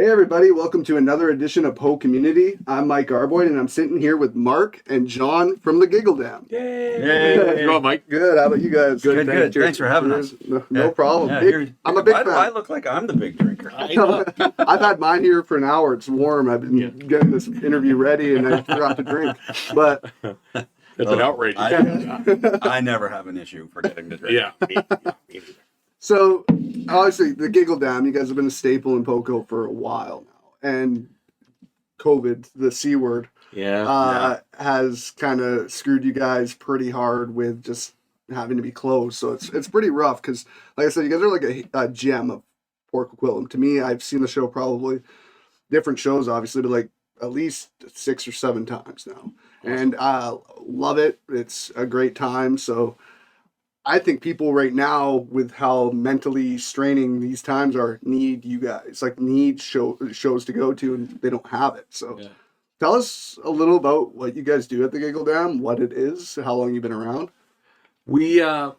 Hey everybody, welcome to another edition of PoCommunity. I'm Mike Arboyd and I'm sitting here with Mark and John from the Giggle Dam. Yay! Yay. You on, Mike? Good, how about you guys? Good. Thanks for having us. No problem. Yeah, I'm a big why fan. do I look like I'm the big drinker? I know. I've had mine here for an hour. It's warm. I've been getting this interview ready and I forgot to drink. But It's an outrage. I never have an issue forgetting to drink. Yeah. Me neither. so, obviously, the Giggle Dam, you guys have been a staple in PoCo for a while now. And COVID, the C word, has kind of screwed you guys pretty hard with just having to be closed. So it's pretty rough because, like I said, you guys are like a gem of Port Coquitlam. To me, I've seen the show probably different shows, obviously, but like at least 6 or 7 times now. And love it. It's a great time. So I think people right now, with how mentally straining these times are, need you guys, like need shows to go to, and they don't have it. So tell us a little about what you guys do at the Giggle Dam, what it is, how long you've been around. We, well,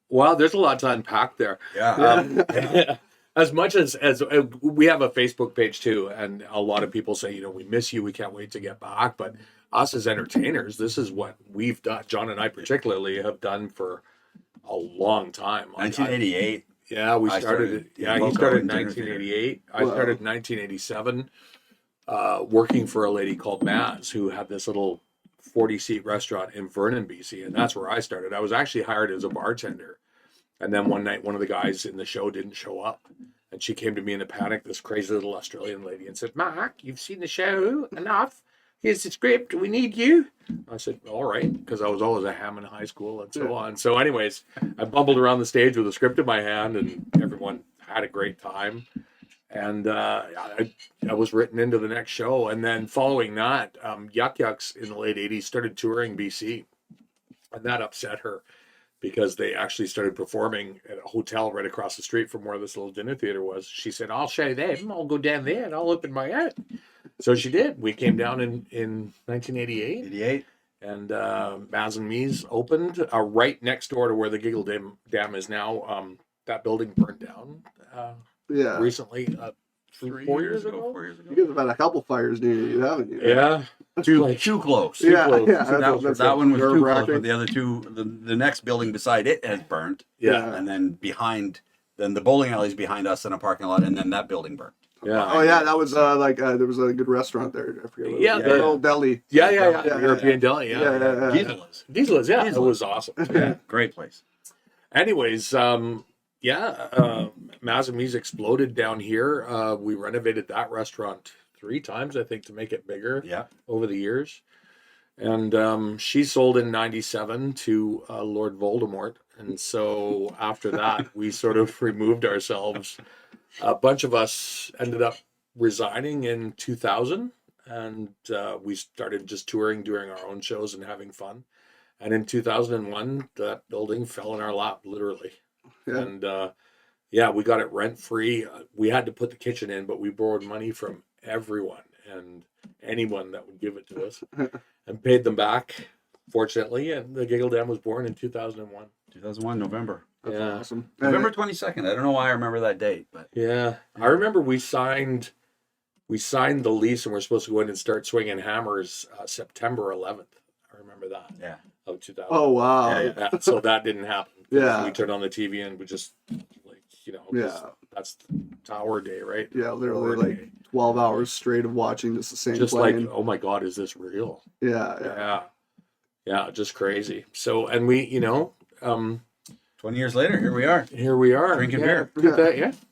there's a lot to unpack there. Yeah. As much as we have a Facebook page too, and a lot of people say, we miss you, we can't wait to get back. But us as entertainers, this is what we've done. John and I particularly have done for a long time. 1988. Yeah, we started. He started in 1988. I started in 1987, working for a lady called Maz, who had this little 40-seat restaurant in Vernon, BC, and that's where I started. I was actually hired as a bartender, and then one night, one of the guys in the show didn't show up, and she came to me in a panic, this crazy little Australian lady, and said, "Mark, you've seen the show enough. Here's the script. We need you." I said, "All right," because I was always a ham in high school and so on. So anyways, I bumbled around the stage with a script in my hand, and everyone had a great time. And I was written into the next show. And then following that, Yuck Yucks in the late 80s started touring BC. And that upset her because they actually started performing at a hotel right across the street from where this little dinner theater was. She said, "I'll show them. I'll go down there and I'll open my head." So she did. We came down in 1988. 88. And Maz and Me's opened right next door to where the Giggle Dam is now. That building burned down recently, 4 years ago. 4 years ago. You guys have had a couple fires near you, haven't you? Yeah. Too close. Yeah, close. That one was too close, nerve-wracking. but the other two, the next building beside it has burnt. Yeah. And then then the bowling alley's behind us in a parking lot, and then that building burnt. Yeah. Oh yeah, that was there was a good restaurant there. I forget what it was. the old deli. Yeah. Yeah, European deli. Yeah. Diesel's, yeah. It was awesome. Yeah. Great place. Anyways, Maz and Me's exploded down here. We renovated that restaurant 3 times, I think, to make it bigger over the years. And she sold in 97 to Lord Voldemort. And so after that, we sort of removed ourselves. A bunch of us ended up resigning in 2000. And we started just touring, doing our own shows and having fun. And in 2001, that building fell in our lap, literally. Yeah. And we got it rent free. We had to put the kitchen in, but we borrowed money from everyone and anyone that would give it to us and paid them back, fortunately. And the Giggle Dam was born in 2001. 2001, November. That's awesome. November 22nd. I don't know why I remember that date, but I remember we signed the lease and we're supposed to go in and start swinging hammers September 11th. I remember that. Yeah. Of 2000. Oh wow. Yeah. So that didn't happen. Yeah. We turned on the TV and we just that's Tower Day, right? Yeah, literally 12 hours straight of watching just the same just plane. like, oh my God, is this real? Yeah, just crazy. So, and we, 20 years later, here we are. Drinking beer.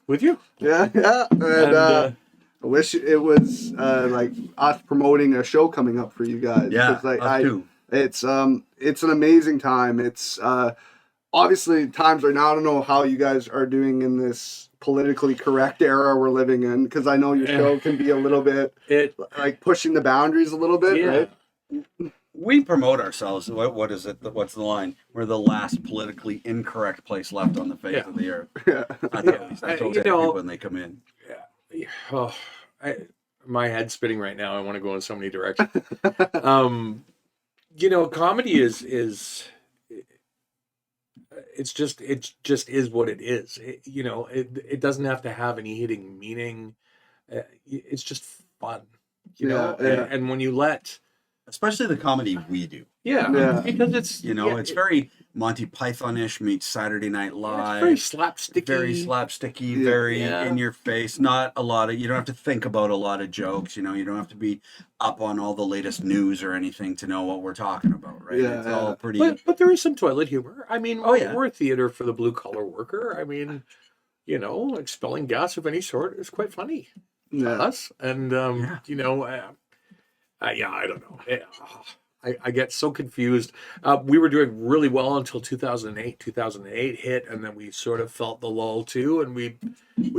With you. Yeah. And I wish it was like us promoting a show coming up for you guys. Yeah, like, too. It's an amazing time. It's obviously times right now. I don't know how you guys are doing in this politically correct era we're living in, because I know your show can be a little bit like pushing the boundaries a little bit, right? We promote ourselves. What is it? What's the line? We're the last politically incorrect place left on the face of the earth. I told people when they come in. Yeah. Oh, my head's spinning right now. I want to go in so many directions. Comedy is it just is what it is. It doesn't have to have any hidden meaning. it's just fun, Yeah. and when you let, especially the comedy we do. Yeah. because it's It's very Monty Python-ish meets Saturday Night Live. it's very slapsticky, very in your face. Not a lot of, you don't have to think about a lot of jokes. You don't have to be up on all the latest news or anything to know what we're talking about, right? Yeah, It's all pretty. but there is some toilet humor. I mean, yeah. we're a theater for the blue collar worker. I mean, expelling gas of any sort is quite funny to us, and I don't know. I get so confused. We were doing really well until 2008. 2008 hit, and then we sort of felt the lull too. And we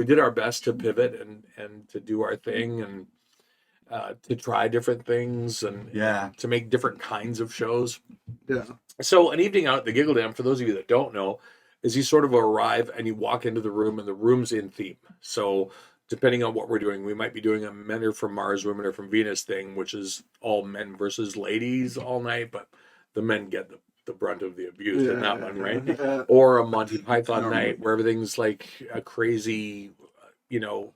did our best to pivot and to do our thing and to try different things and to make different kinds of shows. Yeah. So an evening out at the Giggle Dam, for those of you that don't know, is you sort of arrive and you walk into the room, and the room's in theme. So depending on what we're doing, we might be doing a men are from Mars, women are from Venus thing, which is all men versus ladies all night, but the men get the brunt of the abuse in that one, right? Or a Monty Python night where everything's like a crazy,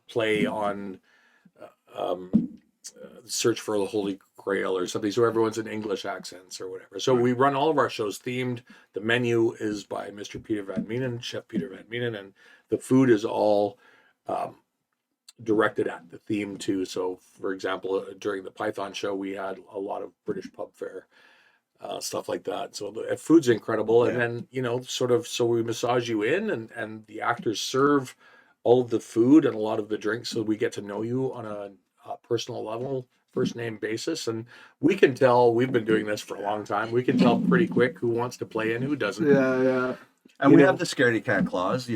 play on Search for the Holy Grail or something. So everyone's in English accents or whatever. So we run all of our shows themed. The menu is by Mr. Peter Van Meenen, Chef Peter Van Meenen, and the food is all directed at the theme too. So for example, during the Python show, we had a lot of British pub fare, stuff like that. So the food's incredible. And then, so we massage you in and the actors serve all of the food and a lot of the drinks. So we get to know you on a personal level, first name basis. And we can tell, we've been doing this for a long time. We can tell pretty quick who wants to play and who doesn't. Yeah. And we have the scaredy cat clause. A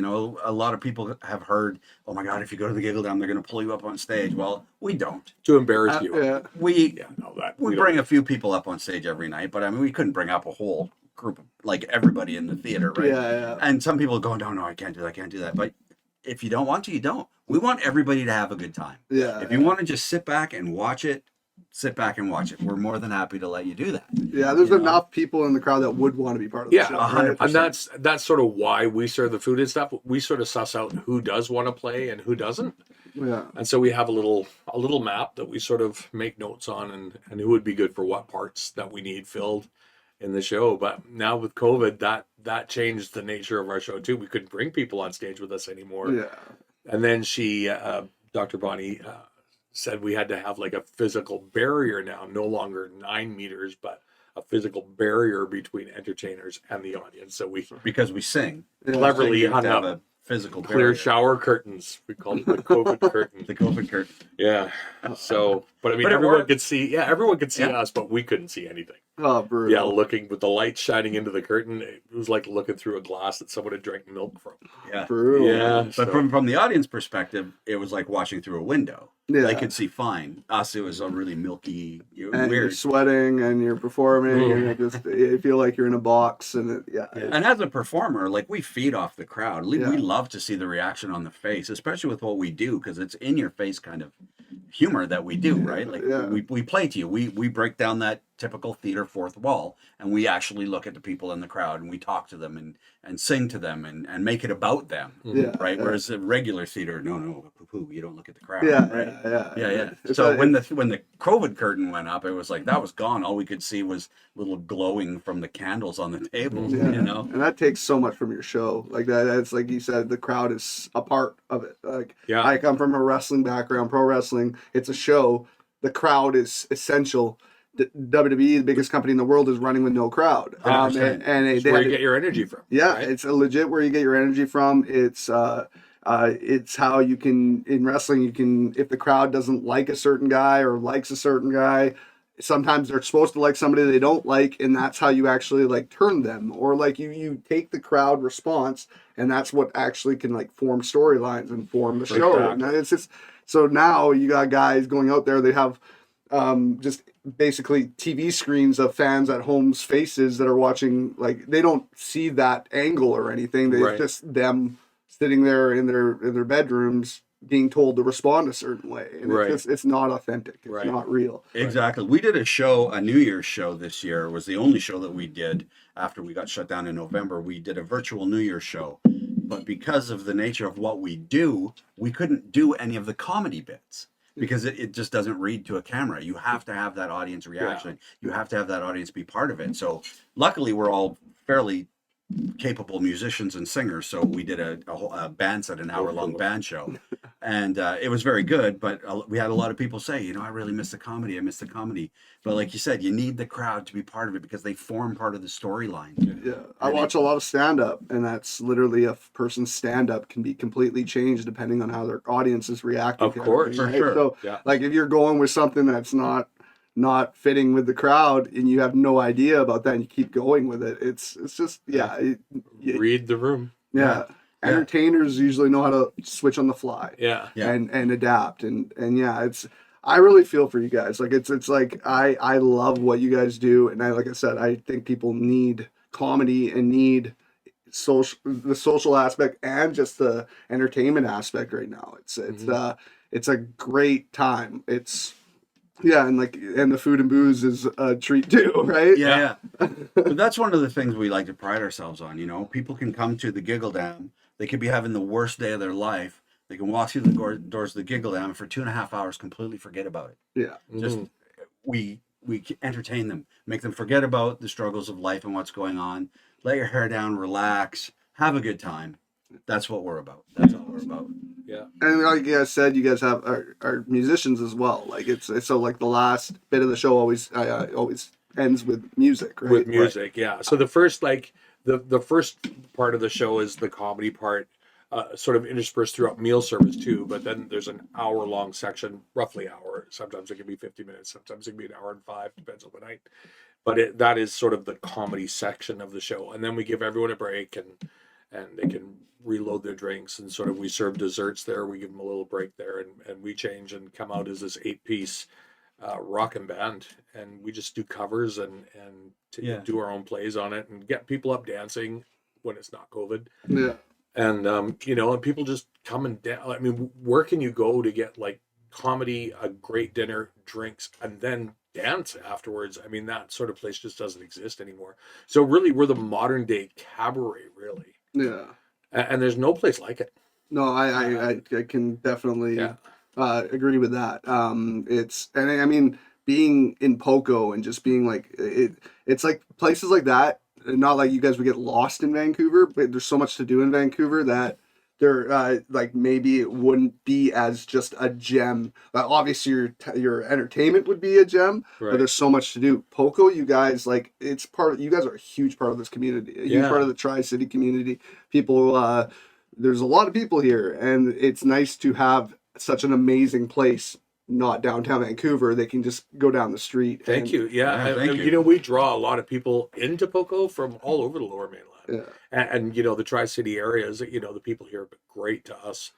lot of people have heard, oh my God, if you go to the Giggle Dam, they're going to pull you up on stage. Well, we don't. To embarrass you. We bring a few people up on stage every night, but I mean, we couldn't bring up a whole group of, like, everybody in the theater, right? Yeah. And some people go, no, I can't do that. But if you don't want to, you don't. We want everybody to have a good time. Yeah. If you want to just sit back and watch it, We're more than happy to let you do that. Yeah, there's enough people in the crowd that would want to be part of the show. 100%. And that's sort of why we serve the food and stuff. We sort of suss out who does want to play and who doesn't. Yeah. And so we have a little map that we sort of make notes on and who would be good for what parts that we need filled in the show. But now with COVID, that changed the nature of our show too. We couldn't bring people on stage with us anymore. Yeah. And then Dr. Bonnie, said we had to have like a physical barrier now, no longer 9 meters, but a physical barrier between entertainers and the audience. So because we sing, cleverly hung up a physical clear barrier. shower curtains. We call it the COVID curtain. The COVID curtain. Yeah. So, but I mean, everyone could see us, but we couldn't see anything. Oh, brutal. Yeah, looking with the light shining into the curtain, it was like looking through a glass that someone had drank milk from. Yeah. Brutal. Yeah. But from the audience perspective, it was like watching through a window. Yeah. They could see fine. Us, it was a really milky, And weird. you're sweating and you're performing and you feel like you're in a box and And as a performer, like, we feed off the crowd. We love to see the reaction on the face, especially with what we do, because it's in your face kind of humor that we do, right? Like, we play to you. We break down that typical theater fourth wall, and we actually look at the people in the crowd and we talk to them and sing to them and make it about them, right? Whereas a regular theater, no, poo-poo, you don't look at the crowd, right? Yeah. So when the COVID curtain went up, it was like that was gone. All we could see was little glowing from the candles on the tables, And that takes so much from your show. Like that, it's like you said, the crowd is a part of it. Like, I come from a wrestling background, pro wrestling. It's a show. The crowd is essential. WWE, the biggest company in the world, is running with no crowd. It's where you get your energy from. Yeah, right? It's a legit where you get your energy from. It's how you can, in wrestling, you can, if the crowd doesn't like a certain guy or likes a certain guy, sometimes they're supposed to like somebody they don't like, and that's how you actually like turn them, or like you take the crowd response, and that's what actually can like form storylines and form the show. Exactly. And it's just, so now you got guys going out there, they have just basically TV screens of fans at home's faces that are watching. Like, they don't see that angle or anything. It's just them sitting there in their bedrooms being told to respond a certain way, and it's not authentic. It's not real. Exactly. We did a New Year's show this year. It was the only show that we did after we got shut down in November. We did a virtual New Year's show but because of the nature of what we do, we couldn't do any of the comedy bits because it just doesn't read to a camera. You have to have that audience reaction. You have to have that audience be part of it. So luckily we're all fairly capable musicians and singers, so we did a band set, an hour-long band show, and it was very good, but we had a lot of people say, you know, I really miss the comedy, but like you said, you need the crowd to be part of it because they form part of the storyline. I watch a lot of stand-up, and that's literally a person's stand-up can be completely changed depending on how their audience is reacting. Of course, right? For sure. So like if you're going with something that's not fitting with the crowd and you have no idea about that and you keep going with it, it's just read the room. Entertainers usually know how to switch on the fly and adapt and it's I really feel for you guys. Like it's like I love what you guys do, and like I said, I think people need comedy and need the social aspect and just the entertainment aspect right now. It's a great time. And the food and booze is a treat too, right? Yeah. But that's one of the things we like to pride ourselves on. You know, people can come to the Giggle Dam. They could be having the worst day of their life. They can walk through the doors of the Giggle Dam and for 2.5 hours completely forget about it. Yeah. Just we entertain them, make them forget about the struggles of life and what's going on. Let your hair down, relax, have a good time. That's what we're about. That's all we're about. Yeah. And like you guys said, you guys have are musicians as well. Like it's so like the last bit of the show always ends with music, right? With music, yeah. So the first the first part of the show is the comedy part, sort of interspersed throughout meal service too. But then there's an hour-long section, roughly hour. Sometimes it can be 50 minutes. Sometimes it can be an hour and 5, depends on the night. But that is sort of the comedy section of the show, and then we give everyone a break and they can reload their drinks, and sort of we serve desserts there. We give them a little break there, and we change and come out as this 8-piece rockin' band, and we just do covers and do our own plays on it and get people up dancing when it's not COVID. Yeah. And and people just come and dance. I mean, where can you go to get like comedy, a great dinner, drinks, and then dance afterwards? I mean, that sort of place just doesn't exist anymore. So really, we're the modern day cabaret, really. Yeah. And there's no place like it. No, I can definitely agree with that. I mean, being in Poco and just being like it's like places like that. Not like you guys would get lost in Vancouver, but there's so much to do in Vancouver that there like maybe it wouldn't be as just a gem. Obviously, your entertainment would be a gem, but there's so much to do. Poco, you guys like it's part of. You guys are a huge part of this community, a huge part of the Tri-City community. People, there's a lot of people here, and it's nice to have such an amazing place. Not downtown Vancouver, they can just go down the street. Thank you. We draw a lot of people into Poco from all over the Lower Mainland. And the Tri-City areas, the people here are great to us.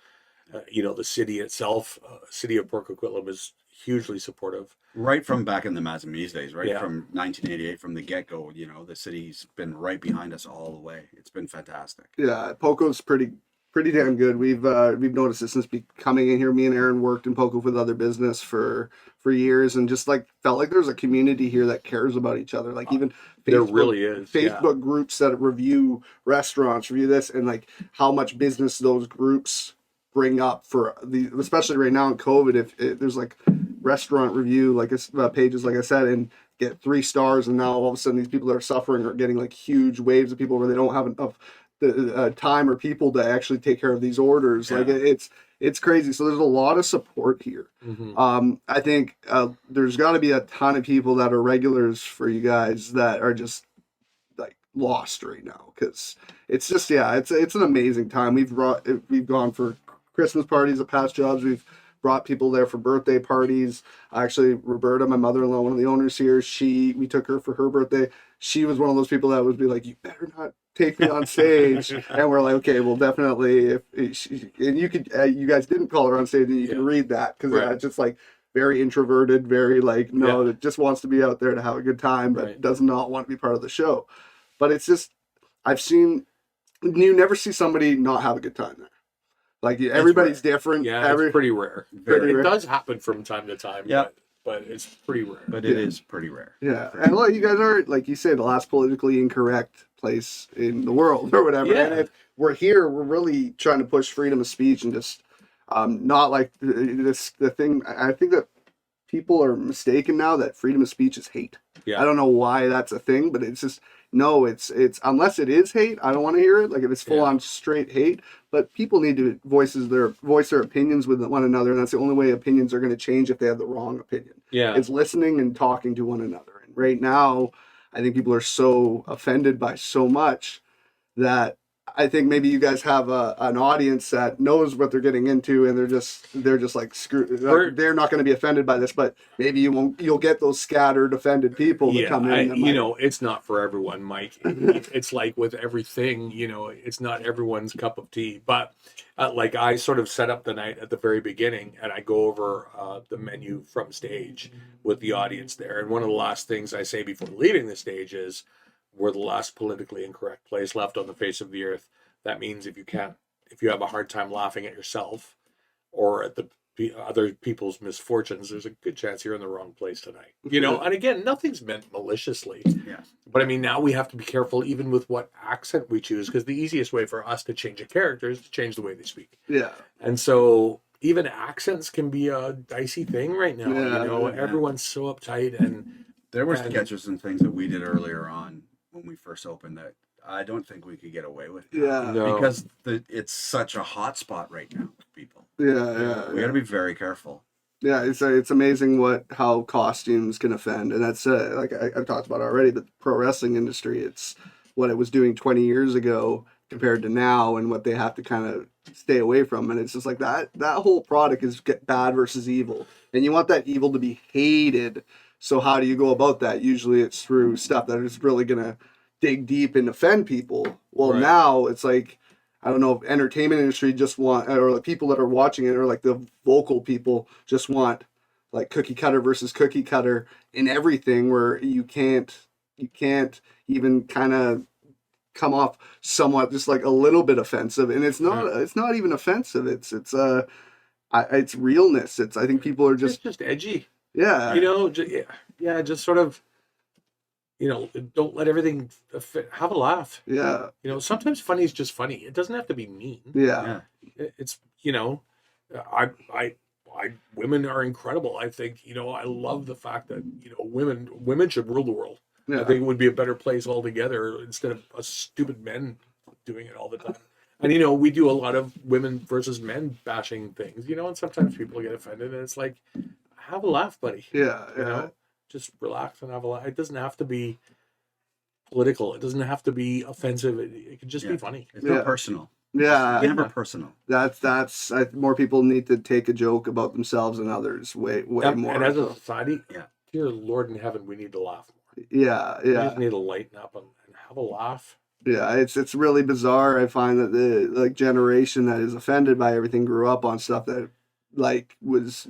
The city itself, city of Port Coquitlam is hugely supportive. Right from back in the Mazamis days, right? From 1988, from the get-go, the city's been right behind us all the way. It's been fantastic. Yeah, Poco's pretty damn good. We've noticed this since coming in here. Me and Aaron worked in Poco with other business for years, and just like felt like there's a community here that cares about each other. Like even there really is Facebook groups that review restaurants, review this, and like how much business those groups bring up for especially right now in COVID. If there's like restaurant review pages, like I said, and get 3 stars, and now all of a sudden these people that are suffering are getting like huge waves of people where they don't have enough time or people to actually take care of these orders. Like it's crazy. So there's a lot of support here. I think there's got to be a ton of people that are regulars for you guys that are just like lost right now, because it's just it's an amazing time. We've gone for Christmas parties at past jobs. We've brought people there for birthday parties. Actually, Roberta, my mother-in-law, one of the owners here, we took her for her birthday. She was one of those people that would be like, you better not take me on stage. And we're like, okay, well, definitely. You guys didn't call her on stage, and you can read that, because just like very introverted, very like, that just wants to be out there to have a good time, but does not want to be part of the show. But it's just, you never see somebody not have a good time there. Like everybody's different. Yeah, it's pretty rare. It does happen from time to time. Yeah. But it's pretty rare. But it is pretty rare. Yeah. And you guys are, like you said, the last politically incorrect place in the world or whatever. Yeah. And if we're here, we're really trying to push freedom of speech and just not like the thing. I think that people are mistaken now that freedom of speech is hate. Yeah. I don't know why that's a thing, but it's just, no, it's unless it is hate, I don't want to hear it. Like if it's full on straight hate, but people need to voice their opinions with one another. And that's the only way opinions are going to change if they have the wrong opinion. Yeah. It's listening and talking to one another. And right now, I think people are so offended by so much that I think maybe you guys have an audience that knows what they're getting into, and they're just like screw. They're not going to be offended by this, but maybe you'll get those scattered offended people that come in. It's not for everyone, Mike. It's like with everything, it's not everyone's cup of tea. But like I sort of set up the night at the very beginning, and I go over the menu from stage with the audience there. And one of the last things I say before leaving the stage is, we're the last politically incorrect place left on the face of the earth. That means if you have a hard time laughing at yourself or at the other people's misfortunes, there's a good chance you're in the wrong place tonight. And again, nothing's meant maliciously. Yeah. But I mean, now we have to be careful even with what accent we choose, because the easiest way for us to change a character is to change the way they speak. Yeah. And so even accents can be a dicey thing right now. Everyone's so uptight, and there were sketches and things that we did earlier on when we first opened that I don't think we could get away with. Because it's such a hot spot right now with people. Yeah. We got to be very careful. Yeah, it's amazing how costumes can offend, and that's like I've talked about already. But the pro wrestling industry, it's what it was doing 20 years ago compared to now, and what they have to kind of stay away from. And it's just like that whole product is bad versus evil, and you want that evil to be hated. So how do you go about that? Usually it's through stuff that is really going to dig deep and offend people. Well, now it's like, I don't know if entertainment industry just want, or the people that are watching it, or like the vocal people just want like cookie cutter versus cookie cutter in everything, where you can't even kind of come off somewhat just like a little bit offensive. And it's not even offensive. It's realness. I think people are just edgy. Yeah. Just sort of, don't let everything have a laugh. Yeah. Sometimes funny is just funny. It doesn't have to be mean. Yeah. It's, women are incredible. I think, I love the fact that, women should rule the world. Yeah. I think it would be a better place altogether instead of us stupid men doing it all the time. And, we do a lot of women versus men bashing things, and sometimes people get offended, and it's like, have a laugh, buddy. Yeah. Just relax and have a laugh. It doesn't have to be political. It doesn't have to be offensive. It can just be funny. It's not personal. Yeah. It's never personal. That's more people need to take a joke about themselves and others way more. And as a society, dear Lord in heaven, we need to laugh more. Yeah. We just need to lighten up and have a laugh. Yeah, it's really bizarre. I find that the generation that is offended by everything grew up on stuff that was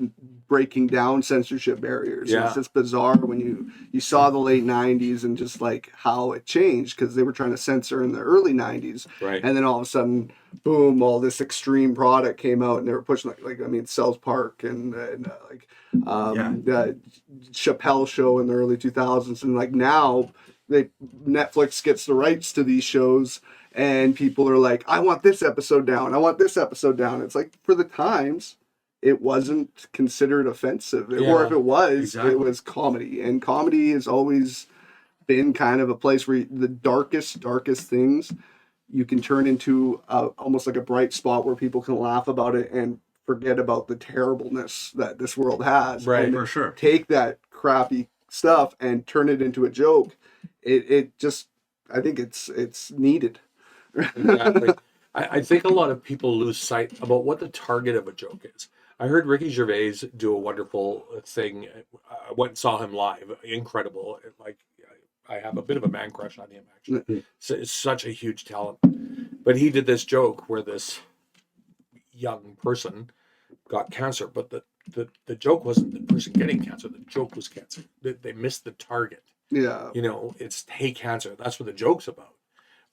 breaking down censorship barriers. Yeah. It's just bizarre when you saw the late 90s and just like how it changed, because they were trying to censor in the early 90s. Right. And then all of a sudden, boom, all this extreme product came out, and they were pushing South Park and the Chappelle Show in the early 2000s. And now Netflix gets the rights to these shows, and people are like, I want this episode down. I want this episode down. It's like, for the times, it wasn't considered offensive. Or if it was, It was comedy. And comedy has always been kind of a place where the darkest things you can turn into almost like a bright spot where people can laugh about it and forget about the terribleness that this world has. Right, and for sure. Take that crappy stuff and turn it into a joke. It just, I think it's needed. Exactly. I think a lot of people lose sight about what the target of a joke is. I heard Ricky Gervais do a wonderful thing. I went and saw him live. Incredible. I have a bit of a man crush on him, actually. So it's such a huge talent. But he did this joke where this young person got cancer, but the joke wasn't the person getting cancer. The joke was cancer. They missed the target. Yeah. It's, hey, cancer. That's what the joke's about.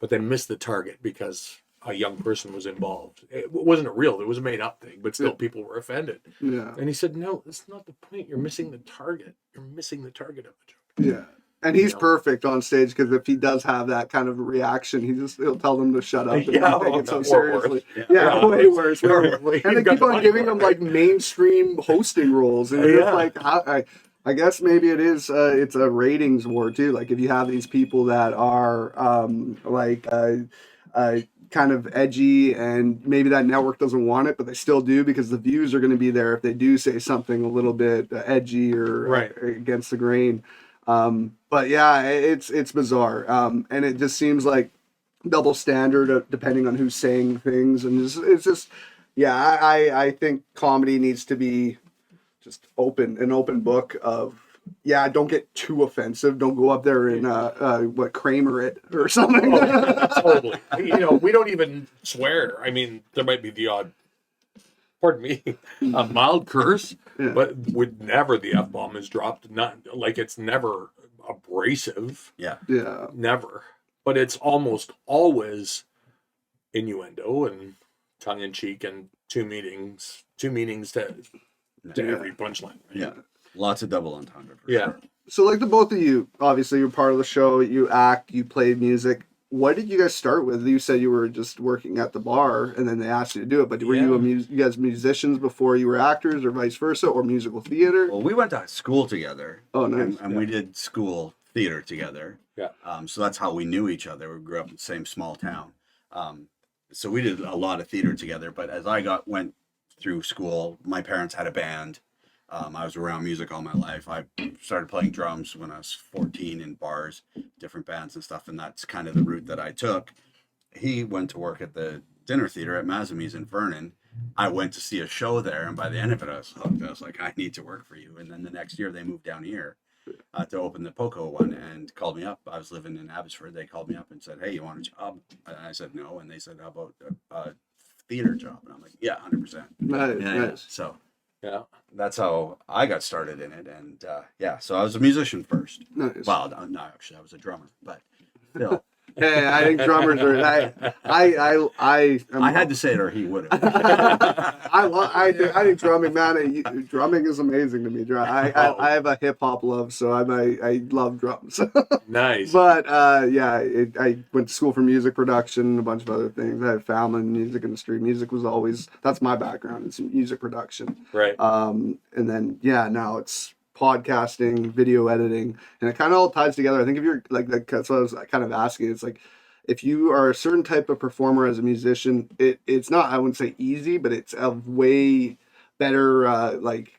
But they missed the target because a young person was involved. It wasn't real. It was a made up thing, but still people were offended. Yeah. And he said, no, that's not the point. You're missing the target. You're missing the target of the joke. Yeah. And he's perfect on stage because if he does have that kind of reaction, he'll tell them to shut up and not take it so seriously. Way worse. And they keep on giving him like mainstream hosting roles, and it's like I guess maybe it is it's a ratings war too. Like if you have these people that are kind of edgy, and maybe that network doesn't want it, but they still do because the views are going to be there if they do say something a little bit edgy or against the grain. But yeah, it's bizarre. And it just seems like double standard depending on who's saying things. And it's just, yeah, I think comedy needs to be just an open book of, don't get too offensive. Don't go up there and Kramer it or something. Totally. We don't even swear. I mean, there might be the odd, pardon me, a mild curse, but would never the F-bomb is dropped. Not like it's never abrasive. Yeah. Never. But it's almost always innuendo and tongue in cheek and two meanings to every punchline. Right? Yeah. Lots of double entendre. Sure. So like the both of you, obviously you're part of the show, you act, you play music. What did you guys start with? You said you were just working at the bar and then they asked you to do it, but were you guys musicians before you were actors or vice versa, or musical theater? Well, we went to school together. Oh, nice. And we did school theater together. Yeah. So that's how we knew each other. We grew up in the same small town. So we did a lot of theater together, but as I went through school, my parents had a band. I was around music all my life. I started playing drums when I was 14 in bars, different bands and stuff, and that's kind of the route that I took. He went to work at the dinner theater at Mazamie's in Vernon. I went to see a show there, and by the end of it, I was hooked. I was like, I need to work for you. And then the next year, they moved down here to open the Poco one and called me up. I was living in Abbotsford. They called me up and said, hey, you want a job? And I said no, and they said, how about a theater job? And I'm like, yeah, 100%. Nice. So... yeah, that's how I got started in it, and so I was a musician first. Nice. Well, no, actually, I was a drummer, but still. Hey, I think drummers are. I had to say it, or he would have. I think drumming, man. Drumming is amazing to me. I have a hip hop love, so I love drums. Nice. But I went to school for music production, a bunch of other things. I had family in the music industry. Music was always that's my background. It's music production. Right. And then now it's podcasting, video editing, and it kind of all ties together. I think if you're like that's what I was kind of asking. It's like if you are a certain type of performer as a musician, it's not, I wouldn't say easy, but it's a way better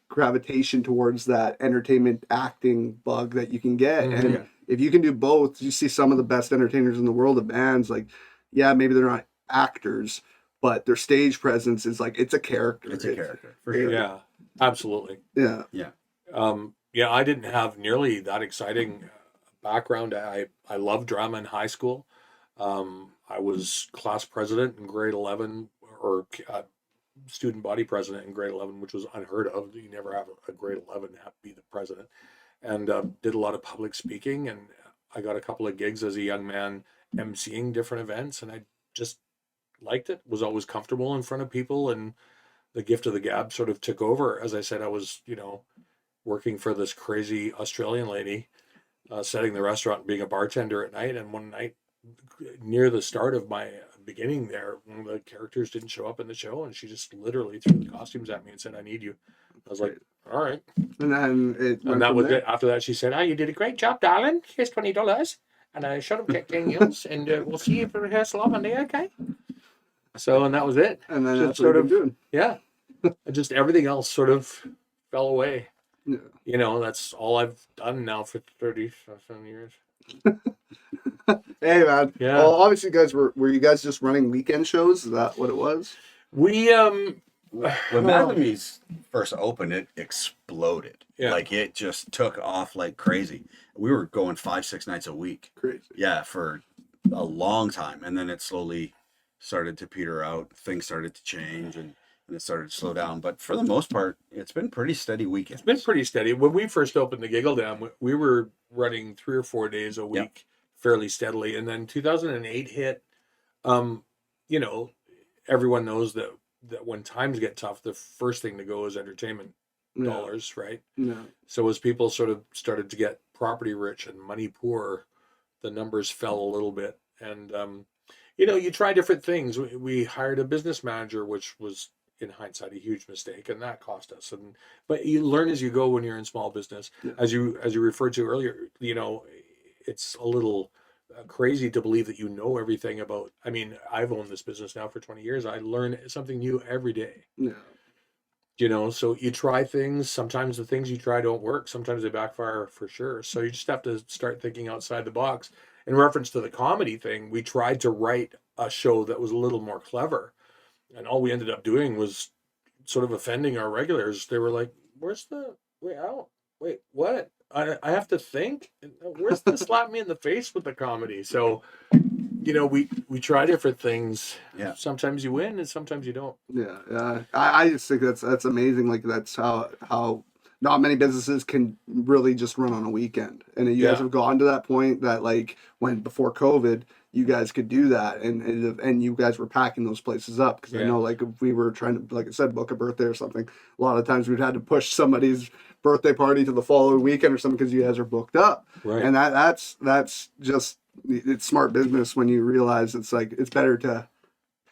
gravitation towards that entertainment acting bug that you can get. And if you can do both, you see some of the best entertainers in the world of bands. Like, maybe they're not actors, but their stage presence is like it's a character. It's a character for sure. Yeah, absolutely. Yeah. I didn't have nearly that exciting background. I loved drama in high school. I was class president in grade 11, or student body president in grade 11, which was unheard of. You never have a grade 11 have be the president. And did a lot of public speaking, and I got a couple of gigs as a young man emceeing different events, and I just liked it. Was always comfortable in front of people, and the gift of the gab sort of took over. As I said, I was, working for this crazy Australian lady, setting the restaurant, being a bartender at night. And one night, near the start of my beginning there, one of the characters didn't show up in the show, and she just literally threw the costumes at me and said, I need you. I was like, all right. And then that was it. After that, she said, you did a great job, darling. Here's $20. And I showed him Jack Daniels, and we'll see you for rehearsal on Monday, okay? So, and that was it. And then that's what I'm doing. Yeah. Just everything else sort of fell away. Yeah. That's all I've done now for 37 years. Hey, man. Yeah. Well, obviously, guys, were you guys just running weekend shows? Is that what it was? We, when Mazamie's first opened, it exploded. Yeah. Like, it just took off like crazy. We were going 5-6 nights a week. Crazy. Yeah, for a long time. And then it slowly started to peter out. Things started to change, and it started to slow down. But for the most part, it's been pretty steady weekends. It's been pretty steady. When we first opened the Giggle Dam, we were running 3 or 4 days a week fairly steadily. And then 2008 hit. Everyone knows that when times get tough, the first thing to go is entertainment dollars, right? Yeah. So as people sort of started to get property rich and money poor, the numbers fell a little bit. And you try different things. We hired a business manager, which was in hindsight a huge mistake, and that cost us. But you learn as you go when you're in small business. Yeah. As you referred to earlier, it's a little crazy to believe that you know everything about. I mean, I've owned this business now for 20 years. I learn something new every day. Yeah. So you try things. Sometimes the things you try don't work. Sometimes they backfire for sure. So you just have to start thinking outside the box. In reference to the comedy thing, we tried to write a show that was a little more clever. And all we ended up doing was sort of offending our regulars. They were like, where's the, wait, what? I have to think? Where's the slap me in the face with the comedy? So, we try different things. Yeah. Sometimes you win and sometimes you don't. Yeah. I just think that's amazing. Like that's how not many businesses can really just run on a weekend. And you guys have gone to that point that like when before COVID, you guys could do that, and you guys were packing those places up because I know like if we were trying to, like I said, book a birthday or something, a lot of times we'd had to push somebody's birthday party to the following weekend or something because you guys are booked up. Right. And that's just, it's smart business when you realize it's like it's better to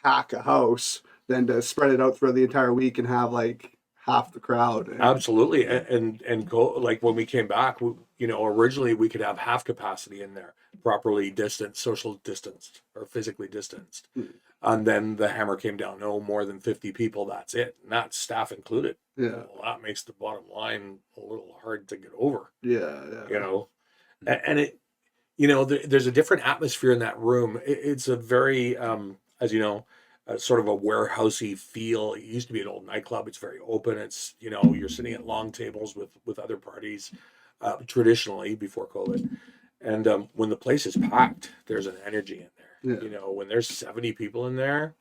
pack a house than to spread it out for the entire week and have like half the crowd. Absolutely. And go, like when we came back, originally we could have half capacity in there, properly distanced, social distanced or physically distanced. And then the hammer came down, no more than 50 people. That's it. And that's staff included. Yeah. Well, that makes the bottom line a little hard to get over. Yeah. And it, there's a different atmosphere in that room. It's a very, as you know, sort of a warehousey feel. It used to be an old nightclub. It's very open. It's, you're sitting at long tables with other parties, traditionally before COVID. And when the place is packed, there's an energy in there. Yeah. When there's 70 people in there,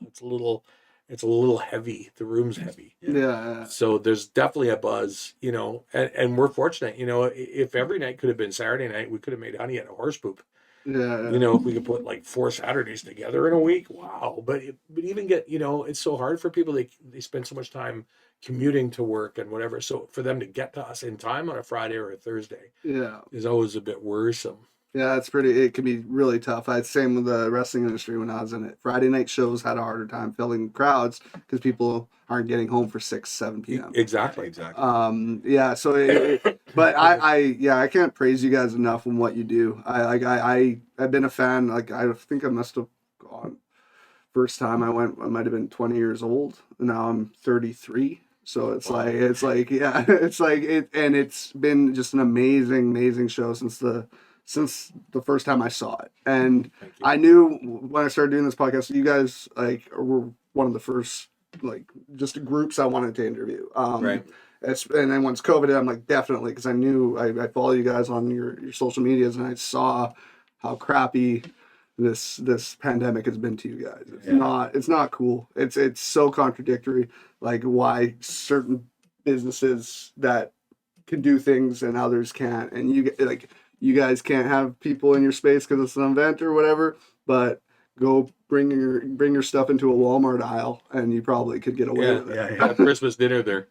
it's a little heavy. The room's heavy. Yeah. So there's definitely a buzz, and we're fortunate, if every night could have been Saturday night, we could have made honey at a horse poop. Yeah. If we could put like 4 Saturdays together in a week, wow. But even get, it's so hard for people. They spend so much time commuting to work and whatever. So for them to get to us in time on a Friday or a Thursday is always a bit worrisome. Yeah, it can be really tough. Same with the wrestling industry when I was in it. Friday night shows had a harder time filling crowds because people aren't getting home for 6, 7 p.m. Exactly. Yeah. So, but I can't praise you guys enough on what you do. I've been a fan. Like I think I must have gone first time I went. I might have been 20 years old. Now I'm 33. So it's like and it's been just an amazing show since the first time I saw it. And I knew when I started doing this podcast, you guys like were one of the first like just groups I wanted to interview. Right. And then once COVID hit, I'm like, definitely, because I knew I follow you guys on your social medias and I saw how crappy this pandemic has been to you guys. It's not cool. It's so contradictory, like why certain businesses that can do things and others can't, and you guys can't have people in your space because it's an event or whatever, but go bring your stuff into a Walmart aisle and you probably could get away with it. Yeah. Christmas dinner there.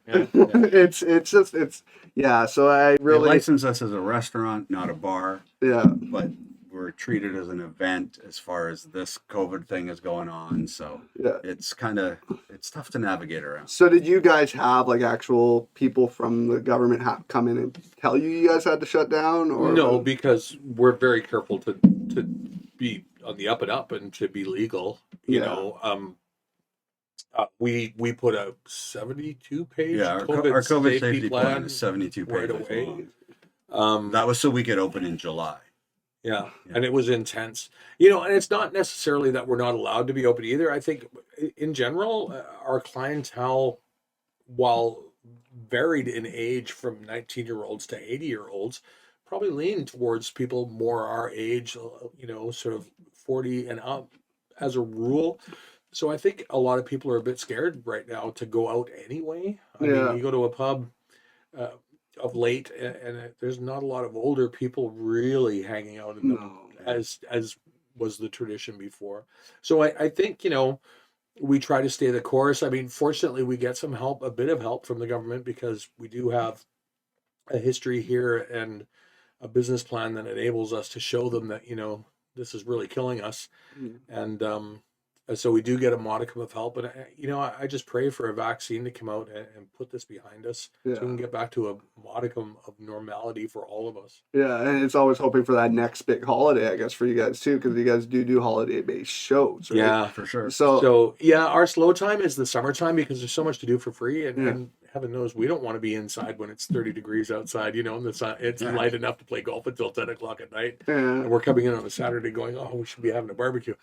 Yeah. So I really they license us as a restaurant, not a bar. Yeah. But we're treated as an event as far as this COVID thing is going on. So it's tough to navigate around. So did you guys have like actual people from the government come in and tell you guys had to shut down? Or no, because we're very careful to be on the up and up and to be legal. You know, we put a 72-page our COVID safety plan is 72 right pages away. long. That was so we could open in July. Yeah, and it was intense. And it's not necessarily that we're not allowed to be open either. I think in general, our clientele, while varied in age from 19-year-olds to 80-year-olds, probably lean towards people more our age, sort of 40 and up as a rule. So I think a lot of people are a bit scared right now to go out anyway. I mean, you go to a pub of late, and there's not a lot of older people really hanging out in them as was the tradition before. So I think we try to stay the course. I mean, fortunately, we get some help, a bit of help from the government, because we do have a history here and a business plan that enables us to show them that, this is really killing us. And so we do get a modicum of help. And, I just pray for a vaccine to come out and put this behind us, so we can get back to a modicum of normality for all of us. Yeah, and it's always hoping for that next big holiday, I guess, for you guys too, because you guys do holiday-based shows, right? Yeah, for sure. So yeah, our slow time is the summertime, because there's so much to do for free, and heaven knows we don't want to be inside when it's 30 degrees outside, and the sun, it's light enough to play golf until 10 o'clock at night. And we're coming in on a Saturday going, oh, we should be having a barbecue,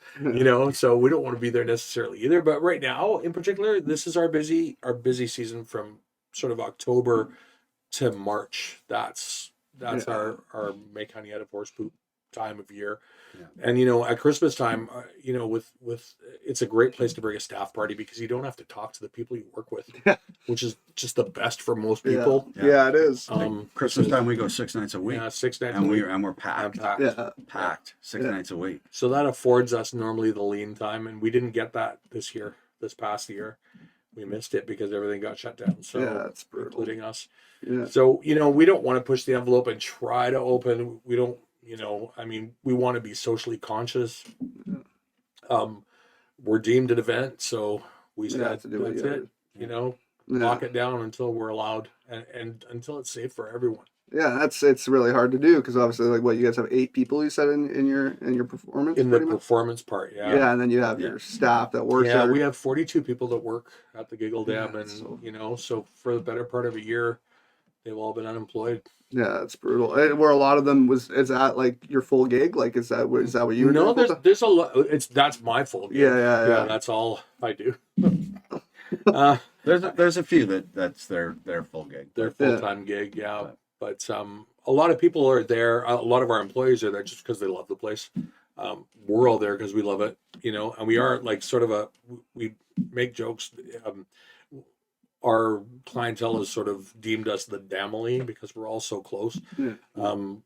so we don't want to be there necessarily either. But right now, in particular, this is our busy season from sort of October to March. That's our make honey out of horse poop time of year. And at Christmas time, with it's a great place to bring a staff party, because you don't have to talk to the people you work with, which is just the best for most people. Yeah, it is. Christmas time we go 6 nights a week. Yeah, 6 nights and a week. we're packed. Packed 6 nights a week. So that affords us normally the lean time, and we didn't get that this past year. We missed it because everything got shut down. So that's brutal. Including us. Yeah. So we don't want to push the envelope and try to open. We don't. We want to be socially conscious. We're deemed an event, so we said that's it. Lock it down until we're allowed, and until it's safe for everyone. Yeah, it's really hard to do, because obviously, like, what, you guys have 8 people, you said, in your performance. In the performance part, yeah. Yeah, and then you have your staff that works. Yeah, we have 42 people that work at the Giggle Dam, and so for the better part of a year, they've all been unemployed. Yeah, it's brutal. And where a lot of them is that like your full gig? Like, is that what you? No, there's a lot. That's my full gig. Yeah. That's all I do. There's a few that's their full gig. Their full-time gig, yeah. But a lot of people are there. A lot of our employees are there just because they love the place. We're all there because we love it, and we are like sort of we make jokes. Our clientele has sort of deemed us the Damily, because we're all so close. And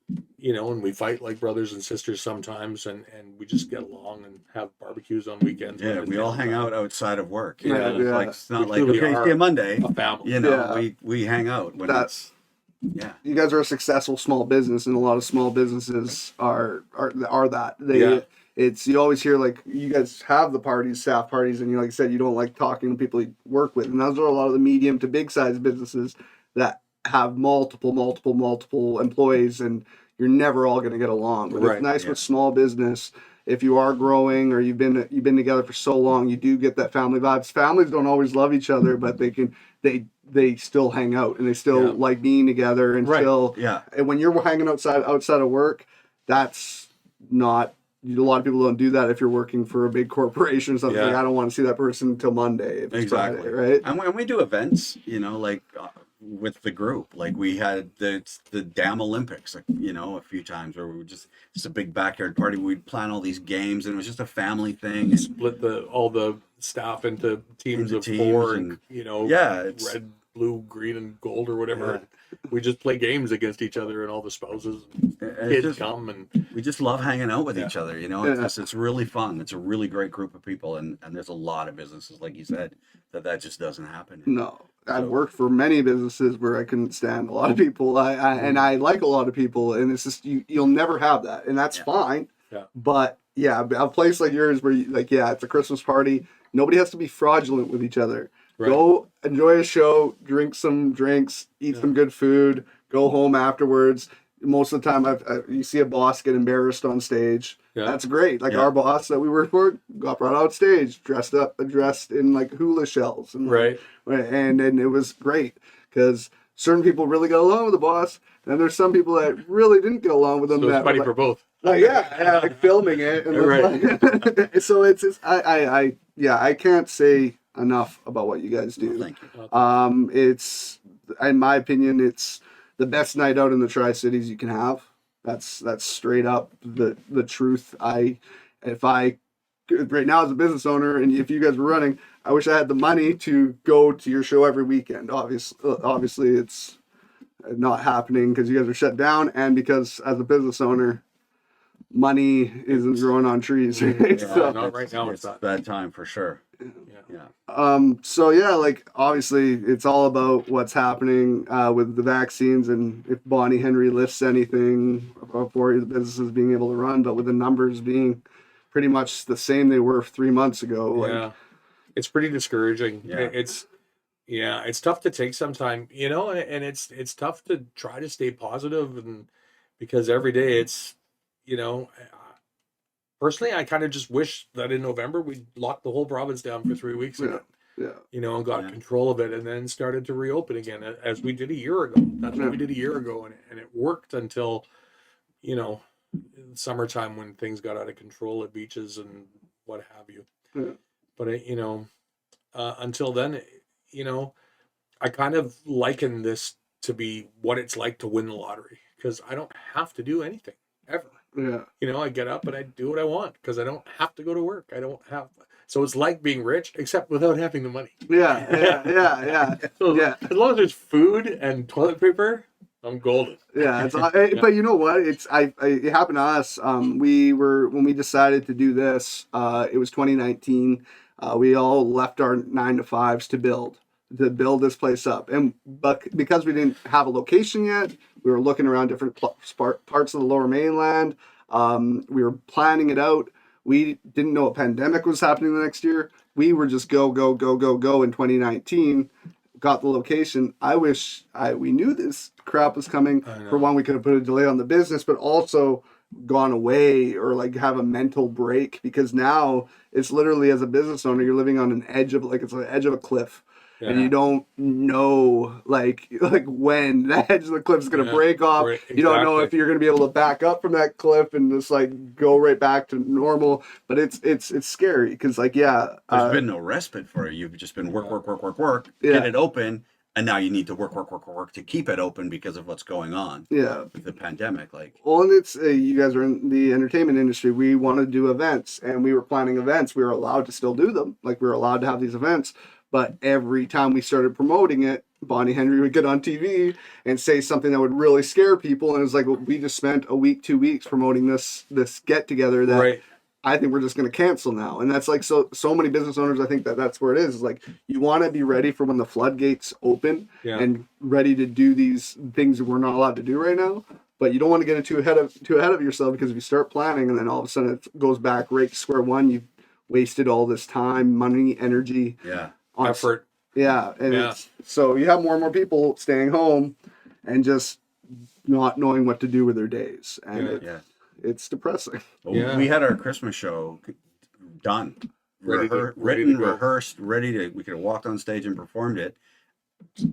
we fight like brothers and sisters sometimes, and we just get along and have barbecues on weekends. Yeah, we all hang out outside of work. Like, it's not like, okay, see Monday. A family. We hang out when it's. Yeah, you guys are a successful small business, and a lot of small businesses are that. You always hear, like, you guys have the parties, staff parties, and like I said, you don't like talking to people you work with, and those are a lot of the medium to big size businesses that have multiple employees, and you're never all going to get along. But it's nice with small business. If you are growing, or you've been together for so long, you do get that family vibes. Families don't always love each other, but they still hang out, and they still like being together, and still. And when you're hanging outside of work, that's not. A lot of people don't do that if you're working for a big corporation or something. Like, I don't want to see that person until Monday. If it's Friday, right? And when we do events, like with the group, like we had the Dam Olympics, like, a few times, where we were just a big backyard party. We'd plan all these games, and it was just a family thing. Split all the staff into teams of 4, and it's red, blue, green, and gold, or whatever. We just play games against each other, and all the spouses, kids come, and we just love hanging out with each other. It's really fun. It's a really great group of people, and there's a lot of businesses, like you said, that just doesn't happen. No, I've worked for many businesses where I couldn't stand a lot of people. I like a lot of people, and it's just you'll never have that, and that's fine. Yeah. But a place like yours where it's a Christmas party. Nobody has to be fraudulent with each other. Right. Go enjoy a show, drink some drinks, eat some good food, go home afterwards. Most of the time, you see a boss get embarrassed on stage. Yeah. That's great. Like our boss that we worked for got brought out stage, dressed in like hula shells. And, and it was great, because certain people really got along with the boss, and there's some people that really didn't get along with them. So it's funny for both. Like filming it. And so I can't say enough about what you guys do. Thank you. It's, in my opinion, it's the best night out in the Tri-Cities you can have. That's straight up the truth. Right now as a business owner, and if you guys were running, I wish I had the money to go to your show every weekend. Obviously it's not happening because you guys are shut down, and because as a business owner, money isn't growing on trees. Right? Not right now. It's that time for sure. So yeah, like obviously it's all about what's happening with the vaccines, and if Bonnie Henry lifts anything for the businesses being able to run, but with the numbers being pretty much the same they were 3 months ago. Like, it's pretty discouraging. It's tough to take some time, and it's tough to try to stay positive, and because every day it's, personally, I kind of just wish that in November we locked the whole province down for 3 weeks again. And got control of it, and then started to reopen again as we did a year ago. That's what we did a year ago, and it worked until, summertime when things got out of control at beaches and what have you. But until then, I kind of liken this to be what it's like to win the lottery, because I don't have to do anything ever. I get up and I do what I want because I don't have to go to work. So it's like being rich, except without having the money. So as long as there's food and toilet paper, I'm golden. But you know what? It happened to us. When we decided to do this, it was 2019. We all left our 9-to-5s to build this place up, but because we didn't have a location yet, we were looking around different parts of the Lower Mainland. We were planning it out. We didn't know a pandemic was happening the next year. We were just go in 2019. Got the location. I wish we knew this crap was coming. For one, we could have put a delay on the business, but also gone away or like have a mental break, because now it's literally, as a business owner, you're living on an edge of it's the edge of a cliff. And you don't know like when the edge of the cliff is going to break off. Right, exactly. You don't know if you're going to be able to back up from that cliff and just like go right back to normal. But it's scary because there's been no respite for you. You've just been work, get it open, and now you need to work to keep it open because of what's going on. With the pandemic, Well, and it's you guys are in the entertainment industry. We want to do events, and we were planning events. We were allowed to still do them. We were allowed to have these events. But every time we started promoting it, Bonnie Henry would get on TV and say something that would really scare people. And it was like, well, we just spent a week, 2 weeks promoting this get together that I think we're just going to cancel now. And that's like, so many business owners, I think that's where it is. It's like, you want to be ready for when the floodgates open and ready to do these things that we're not allowed to do right now. But you don't want to get too ahead of yourself, because if you start planning and then all of a sudden it goes back right to square one, you've wasted all this time, money, energy. Effort. So you have more and more people staying home and just not knowing what to do with their days, and it's depressing. Well, we had our Christmas show done, rehearsed, we could have walked on stage and performed it,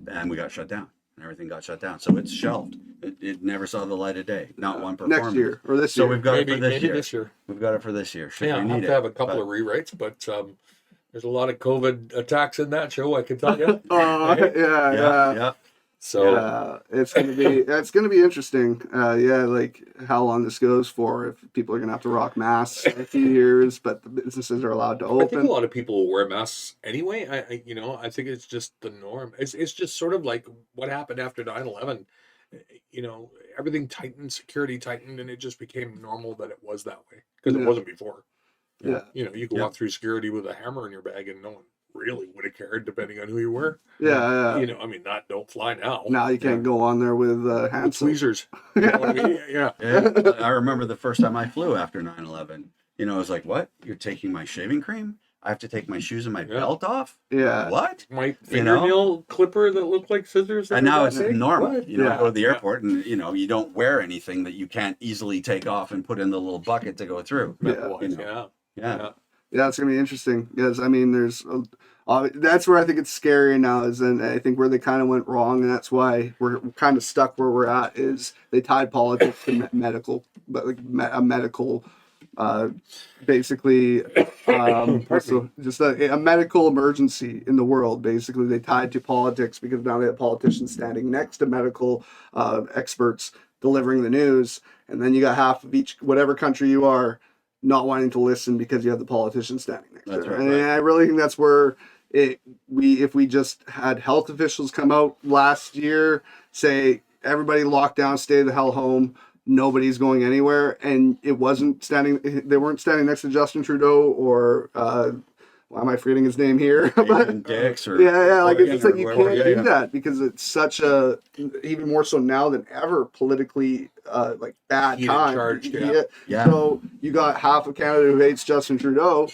and we got shut down. Everything got shut down, so it's shelved. It never saw the light of day. Not one performance. Next year or this year. So we've got it for this year. We've got it for this year. I have to have a couple of rewrites, but there's a lot of COVID attacks in that show, I can tell you. So it's gonna be interesting. Like how long this goes for. If people are gonna have to rock masks in a few years, but the businesses are allowed to open. I think a lot of people will wear masks anyway. I think it's just the norm. It's just sort of like what happened after 9/11. Everything tightened, security tightened, and it just became normal that it was that way, because it wasn't before. You could walk through security with a hammer in your bag and no one really would have cared, depending on who you were. Don't fly now. Now you can't go on there with hand tweezers. I remember the first time I flew after 9/11. I was like, what? You're taking my shaving cream? I have to take my shoes and my belt off? What? My fingernail clipper that looked like scissors. And now it's normal. What? Go to the airport and, you don't wear anything that you can't easily take off and put in the little bucket to go through. It's gonna be interesting, because there's that's where I think it's scary now, and I think where they kind of went wrong, and that's why we're kind of stuck where we're at, is they tied politics to medical, but a medical basically just a medical emergency in the world. Basically they tied to politics, because now they have politicians standing next to medical experts delivering the news, and then you got half of each, whatever country you are, not wanting to listen because you have the politicians standing next to them. And I really think that's where if we just had health officials come out last year, say everybody locked down, stay the hell home, nobody's going anywhere, and they weren't standing next to Justin Trudeau or why am I forgetting his name here? But Dix or like it's like you can't do that because it's such a, even more so now than ever, politically like bad time. So you got half of Canada who hates Justin Trudeau,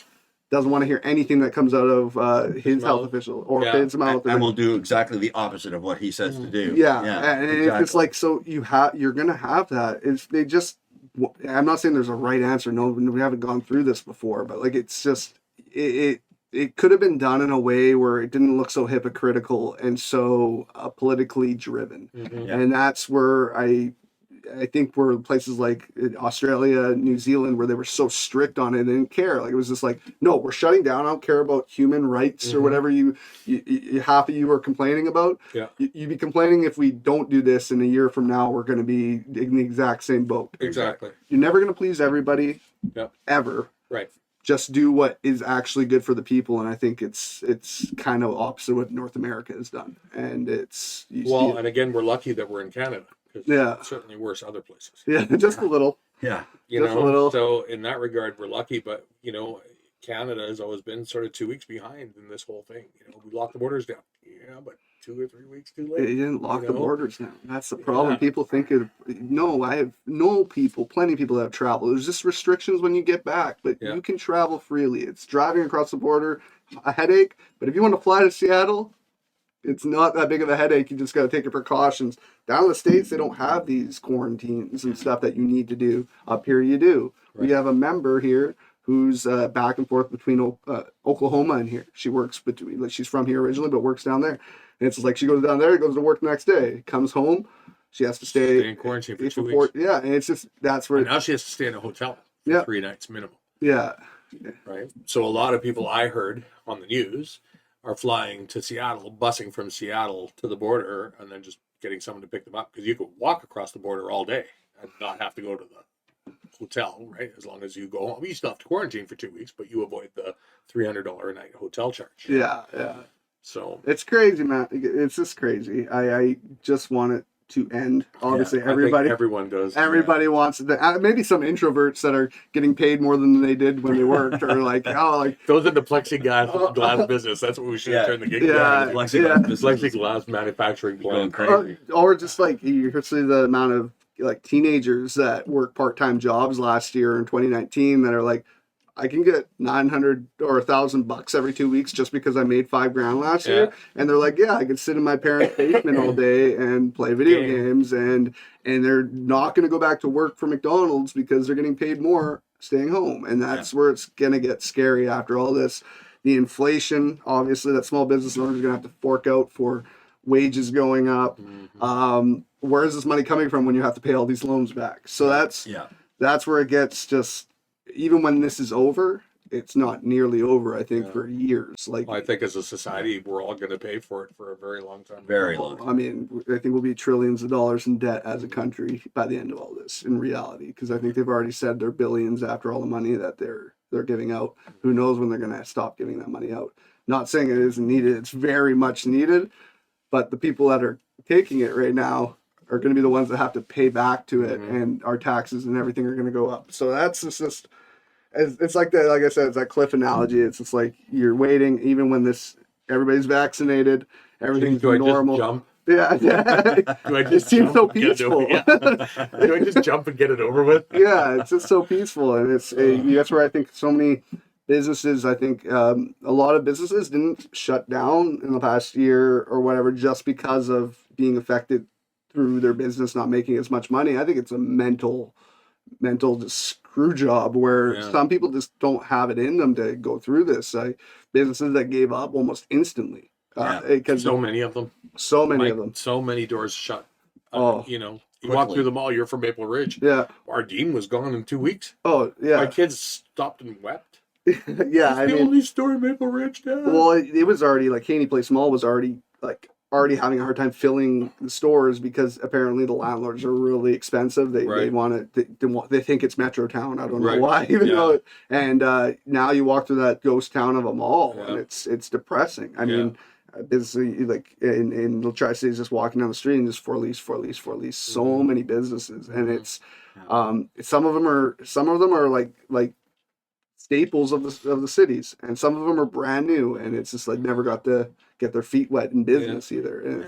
doesn't want to hear anything that comes out of his health official or his mouth, and will do exactly the opposite of what he says to do. And exactly. It's like, so you're gonna have that. It's they just. I'm not saying there's a right answer. No, we haven't gone through this before, but like it's just it could have been done in a way where it didn't look so hypocritical and so politically driven, and that's where I think were places like Australia, New Zealand, where they were so strict on it, they didn't care. Like it was just like, no, we're shutting down. I don't care about human rights or whatever you half of you are complaining about. You'd be complaining if we don't do this, in a year from now we're going to be in the exact same boat. Exactly. You're never going to please everybody, ever. Right. Just do what is actually good for the people, and I think it's kind of opposite what North America has done, and it's and again, we're lucky that we're in Canada. It's certainly worse other places. Just a little. You know, a little. So in that regard, we're lucky, but you know, Canada has always been sort of 2 weeks behind in this whole thing. You know, we locked the borders down. But 2 or 3 weeks too late. They didn't lock the borders down. That's the problem. People think I have plenty of people that have traveled. There's just restrictions when you get back, but you can travel freely. It's driving across the border, a headache. But if you want to fly to Seattle, it's not that big of a headache. You just got to take your precautions. Down in the States, they don't have these quarantines and stuff that you need to do. Up here, you do. Right. We have a member here who's back and forth between Oklahoma and here. She works between, like, she's from here originally, but works down there. And it's like she goes down there, goes to work the next day, comes home, she has to stay in quarantine for 2 weeks. Yeah, and it's just, that's where... And now she has to stay in a hotel for 3 nights minimum. Right? So a lot of people I heard on the news are flying to Seattle, busing from Seattle to the border, and then just getting someone to pick them up. Because you could walk across the border all day and not have to go to the hotel, right? As long as you go home. You still have to quarantine for 2 weeks, but you avoid the $300 a night hotel charge. So it's crazy, man. It's just crazy. I just want it to end. Obviously, everyone does. Everybody wants it. Maybe some introverts that are getting paid more than they did when they worked, or like, those are the plexiglass business. That's what we should turn the gig down. Plexiglass manufacturing plant. Or just like you see the amount of like teenagers that work part-time jobs last year in 2019 that are like, I can get $900 or $1,000 every 2 weeks just because I made $5,000 last year. And they're like, I could sit in my parents' basement all day and play video games, and they're not going to go back to work for McDonald's because they're getting paid more staying home. And that's where it's going to get scary after all this. The inflation, obviously, that small business owners are going to have to fork out for wages going up. Where is this money coming from when you have to pay all these loans back? So that's where it gets just... Even when this is over, it's not nearly over, I think, for years. Like, I think as a society, we're all going to pay for it for a very long time. Very long. I mean, I think we'll be trillions of dollars in debt as a country by the end of all this, in reality, because I think they've already said they're billions after all the money that they're giving out. Who knows when they're going to stop giving that money out? Not saying it isn't needed. It's very much needed, but the people that are taking it right now are going to be the ones that have to pay back to it, and our taxes and everything are going to go up. So that's just it's like that. Like I said, it's that cliff analogy. It's just like you're waiting, even when everybody's vaccinated, everything's normal. Just jump? Do I just seems so peaceful? Do I just jump and get it over with? It's just so peaceful, and that's where I think so many businesses. I think a lot of businesses didn't shut down in the past year or whatever just because of being affected through their business not making as much money. I think it's a mental just screw job where some people just don't have it in them to go through this. Businesses that gave up almost instantly. So many of them. So many doors shut. You walk through the mall, you're from Maple Ridge. Our dean was gone in 2 weeks. My kids stopped and wept. The only store in Maple Ridge now. Well, it was already like Haney Place Mall was already having a hard time filling the stores because apparently the landlords are really expensive. They want it. They think it's Metrotown. I don't know why, even though. And now you walk through that ghost town of a mall, and it's depressing. I mean, business like in the Tri-Cities, just walking down the street and just for lease. So many businesses, and it's some of them are like staples of the cities, and some of them are brand new, and it's just like never got to get their feet wet in business either. And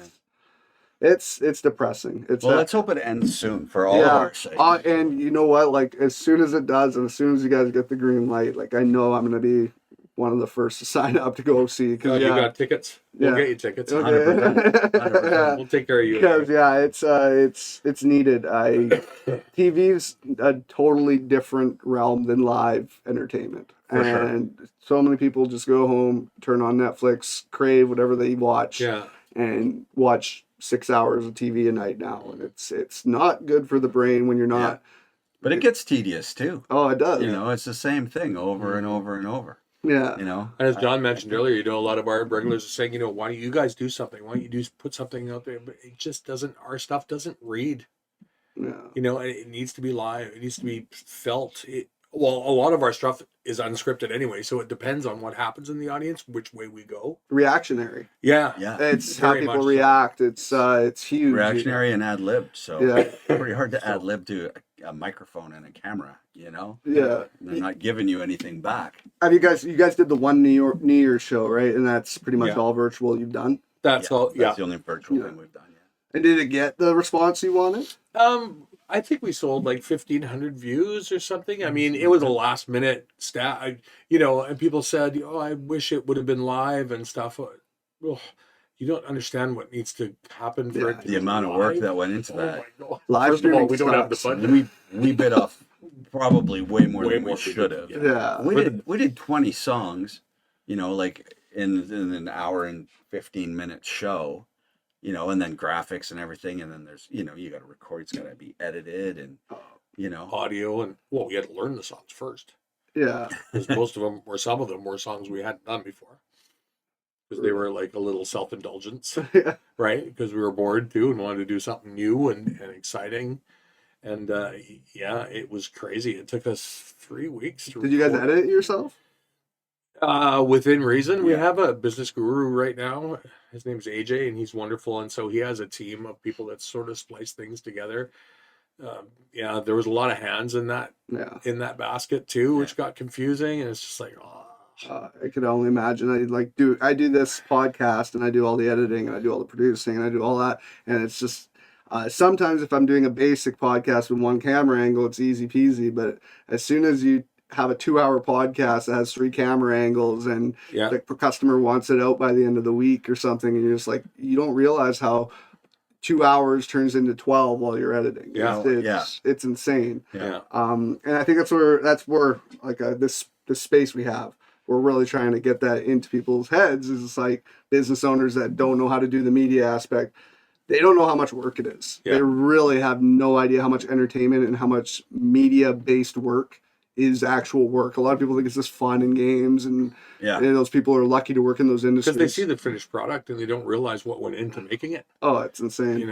it's depressing. Let's hope it ends soon for all of our sake. And you know what? Like as soon as it does, and as soon as you guys get the green light, like I know I'm gonna be one of the first to sign up to go see. Cause you got tickets? We'll get you tickets. 100%. 100%. We'll take care of you. Because it's needed. TV's a totally different realm than live entertainment, and so many people just go home, turn on Netflix, crave whatever they watch, and watch 6 hours of TV a night now, and it's not good for the brain when you're not. But it gets tedious too. Oh, it does. It's the same thing over and over and over. Yeah. And as John mentioned earlier, a lot of our regulars are saying, why don't you guys do something? Why don't you put something out there? But it just doesn't. Our stuff doesn't read. Yeah. And it needs to be live. It needs to be felt. A lot of our stuff is unscripted anyway, so it depends on what happens in the audience, which way we go. Reactionary. Yeah. It's how people react. So. It's huge. Reactionary and ad libbed. So it's pretty hard to ad lib to a microphone and a camera. Yeah. They're not giving you anything back. Have you guys did the one New Year's show, right? And that's pretty much all virtual you've done. That's all. Yeah. That's the only virtual thing we've done. Yeah. And did it get the response you wanted? I think we sold like 1,500 views or something. I mean, it was a last minute stat, and people said, I wish it would have been live and stuff. Oh, you don't understand what needs to happen for it to the amount of work that went into that. Live First of all, we don't have the budget. We bit off probably way more than we should have. Yeah. We did 20 songs, like in an hour and 15-minute show. And then graphics and everything, and then there's, you got to record, it's got to be edited, and audio, and we had to learn the songs first. Yeah, because some of them were songs we hadn't done before, because they were like a little self-indulgence, right? Because we were bored too and wanted to do something new and exciting, and it was crazy. It took us 3 weeks to. Did you guys edit it yourself? Within reason. We have a business guru right now. His name's AJ, and he's wonderful. And so he has a team of people that sort of splice things together. There was a lot of hands in that basket too, which got confusing. And it's just like, I could only imagine. I do this podcast, and I do all the editing, and I do all the producing, and I do all that. And it's just sometimes if I'm doing a basic podcast with one camera angle, it's easy peasy. But as soon as you have a 2-hour podcast that has 3 camera angles, and the customer wants it out by the end of the week or something, and you're just like, you don't realize how 2 hours turns into 12 while you're editing. It's insane. And I think that's where like this space we have, we're really trying to get that into people's heads. Is it's like business owners that don't know how to do the media aspect. They don't know how much work it is. They really have no idea how much entertainment and how much media based work is actual work. A lot of people think it's just fun and games, and those people are lucky to work in those industries. Because they see the finished product and they don't realize what went into making it. Oh, it's insane.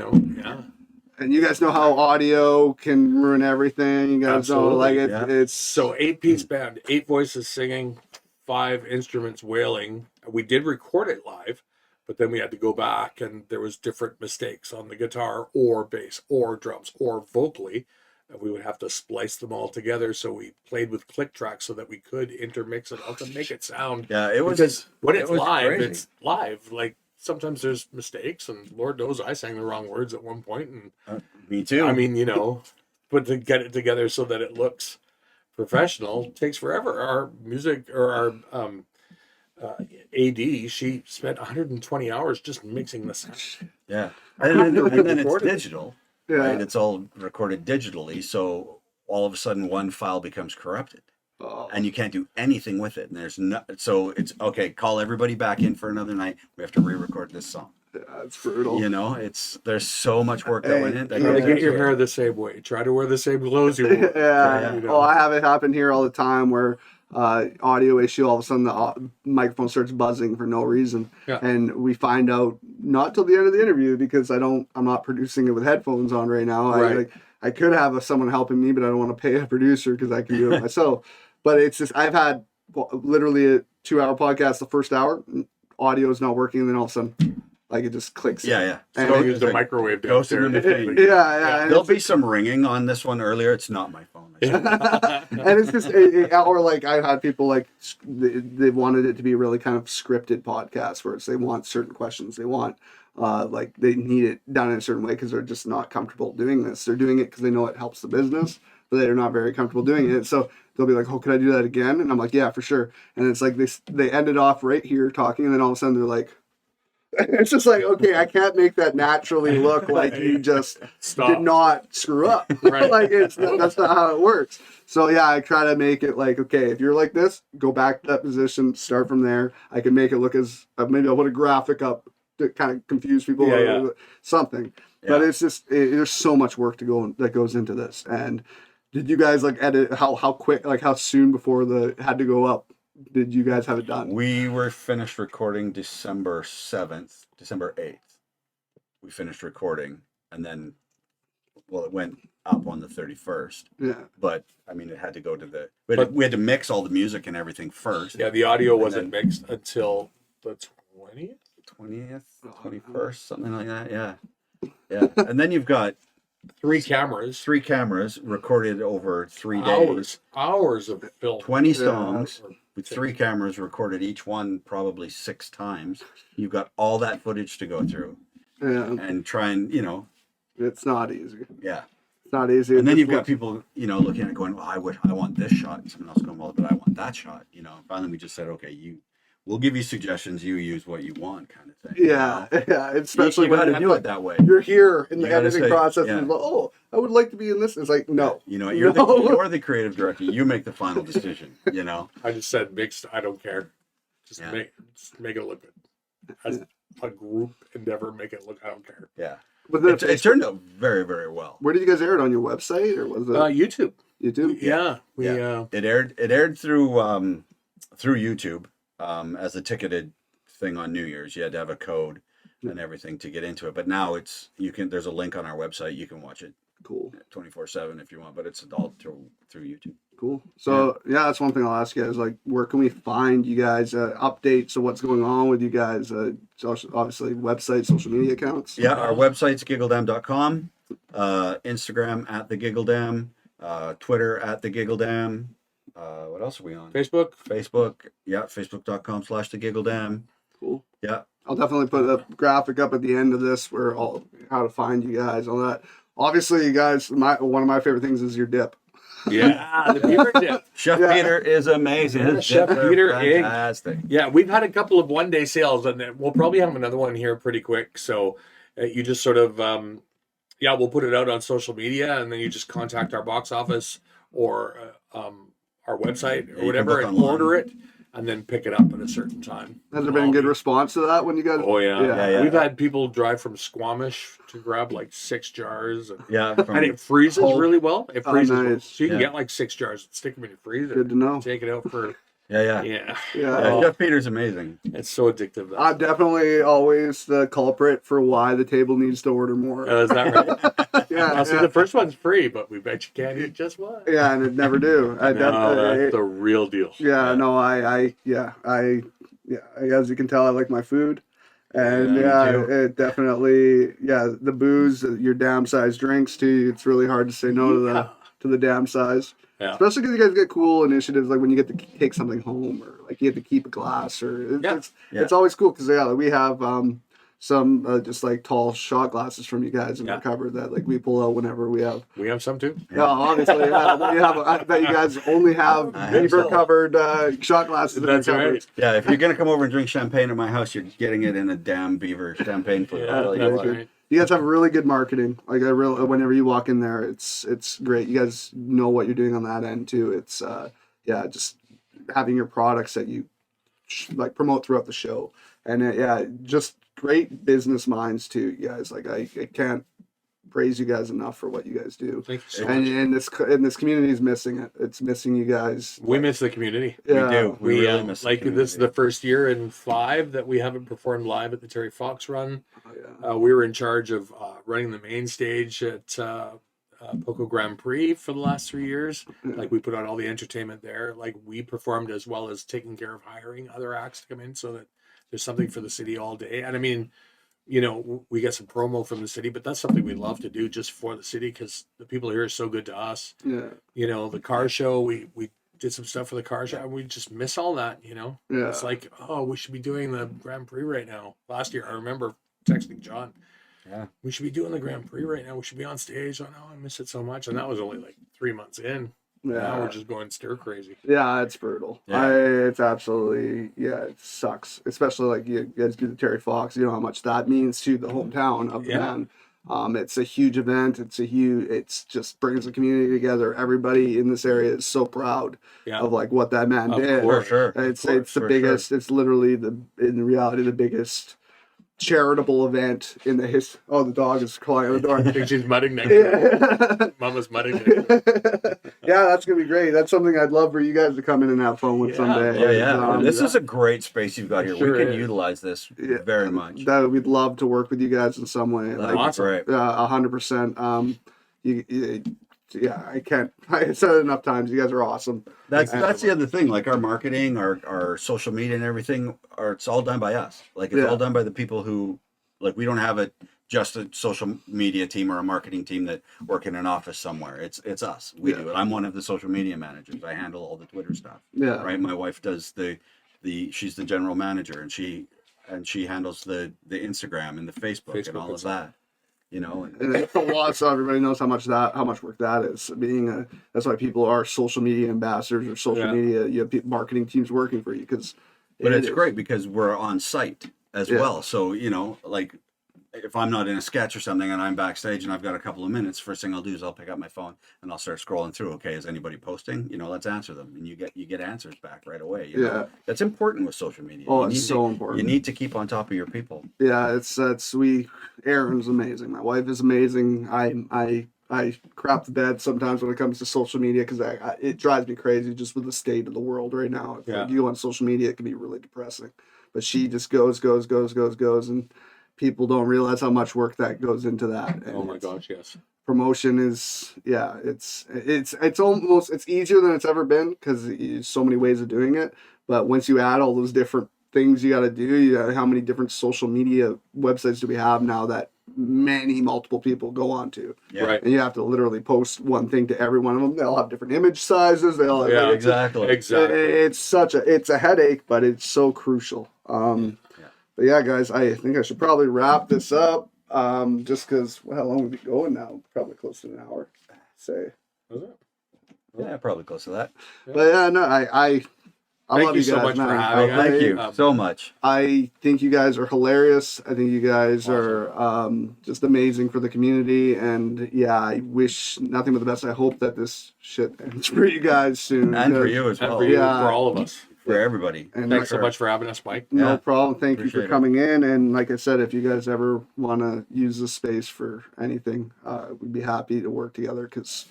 And you guys know how audio can ruin everything. You guys know, it's so 8-piece band, 8 voices singing, 5 instruments wailing. We did record it live, but then we had to go back, and there was different mistakes on the guitar or bass or drums or vocally. And we would have to splice them all together, so we played with click tracks so that we could intermix it all to make it sound. Yeah, it was because when it's live, crazy. it's live. Like sometimes there's mistakes, and Lord knows I sang the wrong words at one point, and me too. I mean, but to get it together so that it looks professional takes forever. Our music or our AD, she spent 120 hours just mixing the sound. Yeah, and then it's digital. Yeah. Right? It's all recorded digitally, so all of a sudden one file becomes corrupted, and you can't do anything with it. And there's so it's okay. Call everybody back in for another night. We have to re-record this song. Yeah, it's brutal. There's so much work that went in. Try to get your hair the same way. Try to wear the same clothes you wore. Oh, I have it happen here all the time where audio issue, all of a sudden the microphone starts buzzing for no reason, and we find out not till the end of the interview, because I'm not producing it with headphones on right now. I could have someone helping me, but I don't want to pay a producer because I can do it myself. But it's just, I've had literally a 2-hour podcast. The first hour audio is not working, and then all of a sudden it just clicks. So use the microwave downstairs. Yeah. There'll be some ringing on this one earlier. It's not my phone. myself. And it's just, or like I had people like they wanted it to be really kind of scripted podcast where they want certain questions, they want like they need it done in a certain way because they're just not comfortable doing this. They're doing it because they know it helps the business, but they're not very comfortable doing it. So they'll be like, "Oh, can I do that again?" And I'm like, "Yeah, for sure." And it's like they ended off right here talking, and then all of a sudden they're like. It's just like, okay, I can't make that naturally look like you just did not screw up. Right. Like that's not how it works. So yeah, I try to make it like, okay, if you're like this, go back to that position, start from there. I can make it look as maybe I'll put a graphic up to kind of confuse people or something. Yeah. But it's just there's so much work that goes into this. And did you guys like edit how quick, like how soon before had to go up? Did you guys have it done? We were finished recording December 7th, December 8th. We finished recording, and then, well, it went up on the 31st. Yeah. But, I mean, it had to go to we had to mix all the music and everything first. Yeah, the audio wasn't mixed until the 20th? 20th, 21st, something like that, yeah. Yeah, and then you've got three cameras recorded over 3 days. Hours of film. 20 songs. With 3 cameras recorded, each one probably 6 times. You've got all that footage to go through. Yeah. And try and, it's not easy. Yeah. It's not easy. And then you've got people, looking at it going, well, I want this shot. And someone else going, well, but I want that shot. Finally we just said, okay, we'll give you suggestions. You use what you want, kind of thing. Yeah. Yeah. Especially when you do it that way. You're here in the editing process. Yeah. And oh, I would like to be in this. It's like, no. You're the creative director. You make the final decision, I just said mixed. I don't care. Just make it look good. As a group endeavor, make it look, I don't care. Yeah. But it turned out very, very well. Where did you guys air it? On your website? Or was it? YouTube. YouTube? Yeah. It aired through YouTube as a ticketed thing on New Year's. You had to have a code and everything to get into it. But now there's a link on our website. You can watch it. Cool. 24/7 if you want, but it's all through YouTube. Cool. So that's one thing I'll ask you is like, where can we find you guys? Updates of what's going on with you guys? Obviously, website, social media accounts. Yeah, our website's giggledam.com. Instagram at the Giggle Dam. Twitter at the Giggle Dam. What else are we on? Facebook. Yeah, facebook.com/the Giggle Dam. Cool. Yeah. I'll definitely put a graphic up at the end of this where how to find you guys on that. Obviously, you guys, one of my favorite things is your dip. Yeah, the Beaver Dip. Chef Peter is amazing. Chef Peter, fantastic. Yeah, we've had a couple of one-day sales, and we'll probably have another one here pretty quick. So you just sort of, we'll put it out on social media, and then you just contact our box office or our website or whatever and order it. And then pick it up at a certain time. Has there been a good response to that when you guys? Oh yeah. We've had people drive from Squamish to grab like 6 jars. And it freezes really well. It freezes, nice. So you can get like 6 jars, stick them in your freezer. Good to know. Take it out for. Yeah. Chef Peter's amazing. It's so addictive. I'm definitely always the culprit for why the table needs to order more. Is that right? So the first one's free, but we bet you can't eat just one. Yeah, and it never do. That's the real deal. Yeah, no, I as you can tell, I like my food. And it definitely, the booze, your damn size drinks too. It's really hard to say no to the damn size. Yeah. Especially because you guys get cool initiatives like when you get to take something home or like you get to keep a glass or it's always cool because we have some just like tall shot glasses from you guys in our cupboard that like we pull out whenever we have. We have some too. Yeah, obviously. I bet you guys only have beaver covered shot glasses. That's right. Yeah, if you're gonna come over and drink champagne at my house, you're getting it in a damn beaver champagne flute. That's right. You guys have really good marketing. Like whenever you walk in there, it's great. You guys know what you're doing on that end too. It's just having your products that you like promote throughout the show, and just great business minds too. You guys, like I can't praise you guys enough for what you guys do. Thank you so much. And this community is missing it. It's missing you guys. We miss the community. Yeah. We do. We really miss the community. This is the first year in 5 that we haven't performed live at the Terry Fox Run. We were in charge of running the main stage at PoCo Grand Prix for the last 3 years. Like we put on all the entertainment there. Like we performed as well as taking care of hiring other acts to come in so that there's something for the city all day. And I mean, you know, we get some promo from the city, but that's something we love to do just for the city because the people here are so good to us. Yeah. You know, the car show, we did some stuff for the car show, and we just miss all that, you know? Yeah. It's like, oh, we should be doing the Grand Prix right now. Last year, I remember texting John, we should be doing the Grand Prix right now. We should be on stage. Oh, no, I miss it so much. And that was only like 3 months in. Yeah. Now we're just going stir crazy. Yeah, it's brutal. Yeah. It's absolutely, it sucks. Especially like you guys do the Terry Fox. You know how much that means to the hometown of the band. It's a huge event. It's just brings the community together. Everybody in this area is so proud of like what that man did. For sure. It's the biggest. It's literally in reality the biggest charitable event in the history. Oh, the dog is calling at the door. I think she's mudding next to Mama's mudding next. Yeah, that's gonna be great. That's something I'd love for you guys to come in and have fun with someday. Yeah. This is a great space you've got here. Sure we can is. utilize this very much. That we'd love to work with you guys in some way. That'd be great. 100%. I can't. I said it enough times. You guys are awesome. That's the other thing. Like our marketing, our social media, and everything. It's all done by us. Like it's all done by the people who, like, we don't have just a social media team or a marketing team that work in an office somewhere. It's us. We do it. I'm one of the social media managers. I handle all the Twitter stuff. Yeah. Right. My wife does she's the general manager, and she handles the Instagram and the Facebook and all of that. You know, and it's a lot, so everybody knows how much work that is. That's why people are social media ambassadors or social media. You have marketing teams working for you but it's great because we're on site as well. So you know, like if I'm not in a sketch or something and I'm backstage and I've got a couple of minutes, first thing I'll do is I'll pick up my phone and I'll start scrolling through. Okay, is anybody posting? You know, let's answer them, and you get answers back right away. You know? That's important with social media. It's so important. You need to keep on top of your people. Yeah, Aaron's amazing. My wife is amazing. I crap the bed sometimes when it comes to social media because it drives me crazy just with the state of the world right now. If you go on social media, it can be really depressing. But she just goes, and people don't realize how much work that goes into that. And oh my gosh, yes. Promotion is, it's almost, it's easier than it's ever been because there's so many ways of doing it. But once you add all those different things you got to do, how many different social media websites do we have now that multiple people go on to? Right. And you have to literally post one thing to every one of them. They'll have different image sizes. They'll have, exactly. It's a headache, but it's so crucial. But yeah, guys, I think I should probably wrap this up. Just because, how long have we been going now? Probably close to an hour. Say. Was it? Yeah, probably close to that. But yeah, no, I love you guys, so much man. for having us. Thank you so much. I think you guys are hilarious. I think you guys are just amazing for the community. And yeah, I wish nothing but the best. I hope that this shit ends for you guys soon. And for you as well. And for you, for all of us. For everybody. And thanks so much for having us, Mike. No problem. Thank you for coming in. And like I said, if you guys ever want to use the space for anything, we'd be happy to work together because,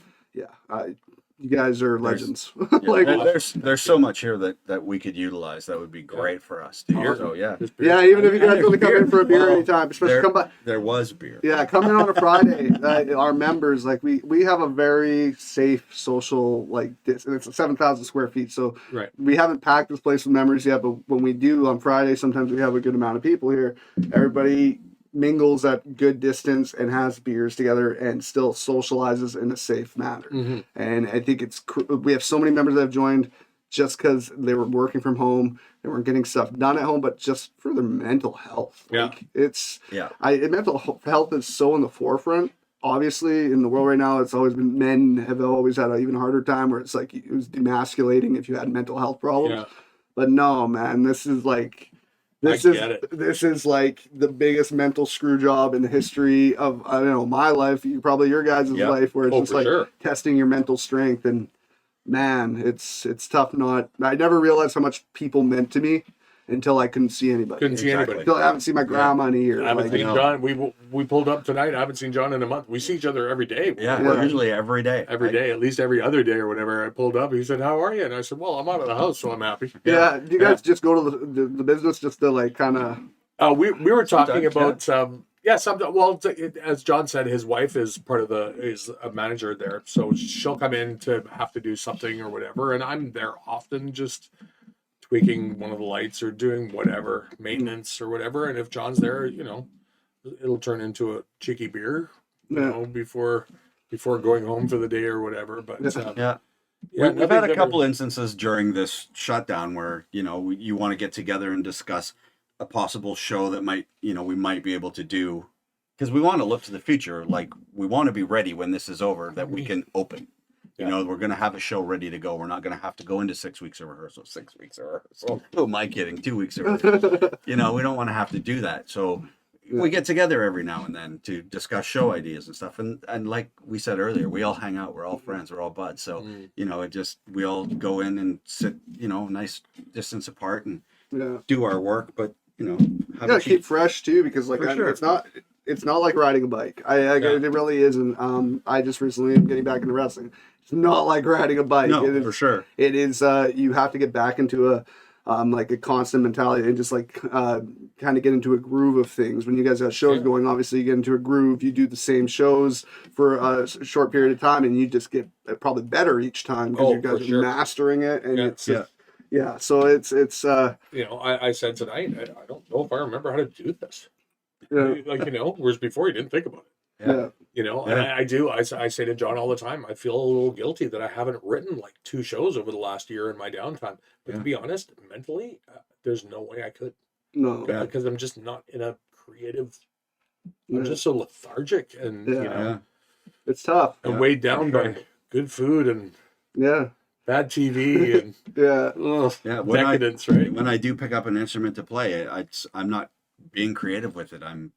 you guys are legends. There's so much here that we could utilize that would be great for us to hear. So even if you guys want to come in for a beer anytime, especially come by. There was beer. Yeah, come in on a Friday. Our members, like we have a very safe social this, and it's 7,000 square feet. So we haven't packed this place with members yet, but when we do on Friday, sometimes we have a good amount of people here. Everybody mingles at good distance and has beers together and still socializes in a safe manner. Mm-hmm. And I think we have so many members that have joined just because they were working from home, they weren't getting stuff done at home, but just for their mental health. Mental health is so in the forefront. Obviously, in the world right now, it's always been men have always had an even harder time where it's like it was demasculating if you had mental health problems. Yeah. But no, man, this is like This is like the biggest mental screw job in the history of my life, probably your guys' life, where it's testing your mental strength. And man, it's tough. I never realized how much people meant to me until I couldn't see anybody. Until I haven't seen my grandma in a year. I haven't seen John. We pulled up tonight. I haven't seen John in a month. We see each other every day. Usually every day. Every day, at least every other day or whatever. I pulled up. He said, "How are you?" And I said, "Well, I'm out of the house, so I'm happy." Yeah. Do you guys just go to the business just to kind of? We were talking about something. Well, as John said, his wife is is a manager there, so she'll come in to have to do something or whatever, and I'm there often just tweaking one of the lights or doing whatever maintenance or whatever. And if John's there, it'll turn into a cheeky beer, you know, before going home for the day or whatever. But we've had a couple instances during this shutdown where, you know, you want to get together and discuss a possible show that might, you know, we might be able to do, because we want to look to the future. Like, we want to be ready when this is over, that we can open. You know, we're going to have a show ready to go. We're not going to have to go into 6 weeks of rehearsal. 6 weeks of rehearsal. Who am I kidding? 2 weeks of rehearsal. You know, we don't want to have to do that. So we get together every now and then to discuss show ideas and stuff. And like we said earlier, we all hang out. We're all friends. We're all buds. So, you know, we all go in and sit, you know, nice distance apart and do our work. But, you know, keep fresh too, because like it's not like riding a bike. It really isn't. I just recently am getting back into wrestling. It's not like riding a bike. No, for sure. It is. You have to get back into a like a constant mentality and just like kind of get into a groove of things. When you guys have shows going, obviously you get into a groove. You do the same shows for a short period of time, and you just get probably better each time because you guys are mastering it. And so it's you know, I said tonight, I don't know if I remember how to do this. Like, you know, whereas before you didn't think about it. You know, and I do. I say to John all the time, I feel a little guilty that I haven't written like 2 shows over the last year in my downtime. But to be honest, mentally, there's no way I could. No. Because I'm just not in a creative. I'm just so lethargic, and you know, it's tough. And weighed down by good food and bad TV and decadence. Right. When I do pick up an instrument to play, I'm not being creative with it. I'm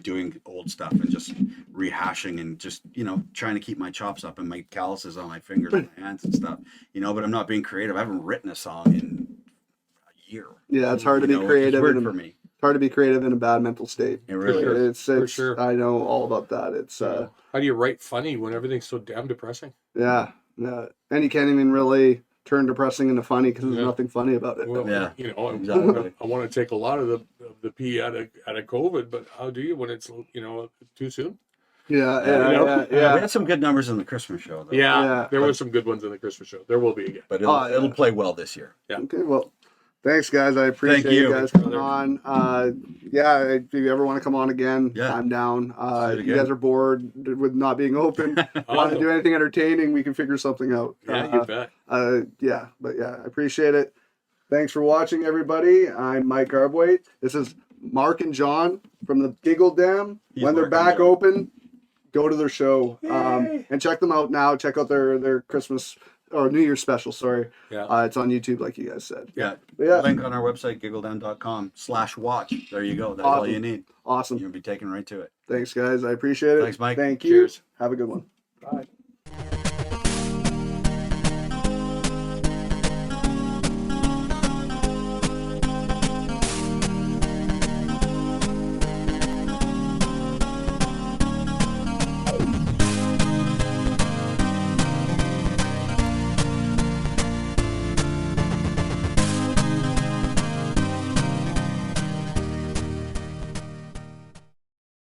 doing old stuff and just rehashing and just, you know, trying to keep my chops up and my calluses on my fingers and my hands and stuff, you know, but I'm not being creative. I haven't written a song in a year. Yeah, it's hard to be creative. It's weird for me. It's hard to be creative in a bad mental state. It really is. It's for sure. I know all about that. It's how do you write funny when everything's so damn depressing? Yeah. And you can't even really turn depressing into funny because there's nothing funny about it. Well, you know, I want to take a lot of the pee out of COVID, but how do you when it's, you know, too soon? Yeah. We had some good numbers in the Christmas show, though. There were some good ones in the Christmas show. There will be again, but it'll play well this year. Okay, well, thanks guys. I appreciate you guys coming on. If you ever want to come on again, I'm down. If you guys are bored with not being open, want to do anything entertaining, we can figure something out. You bet. I appreciate it. Thanks for watching, everybody. I'm Mike Garbwaite. This is Mark and John from the Giggle Dam. When they're back open, go to their show and check them out now. Check out their Christmas or New Year's special. Sorry. It's on YouTube, like you guys said. Link on our website, giggledam.com/watch. There you go. That's all you need. Awesome. You'll be taken right to it. Thanks, guys. I appreciate it. Thanks, Mike. Thank you. Cheers. Have a good one. Bye.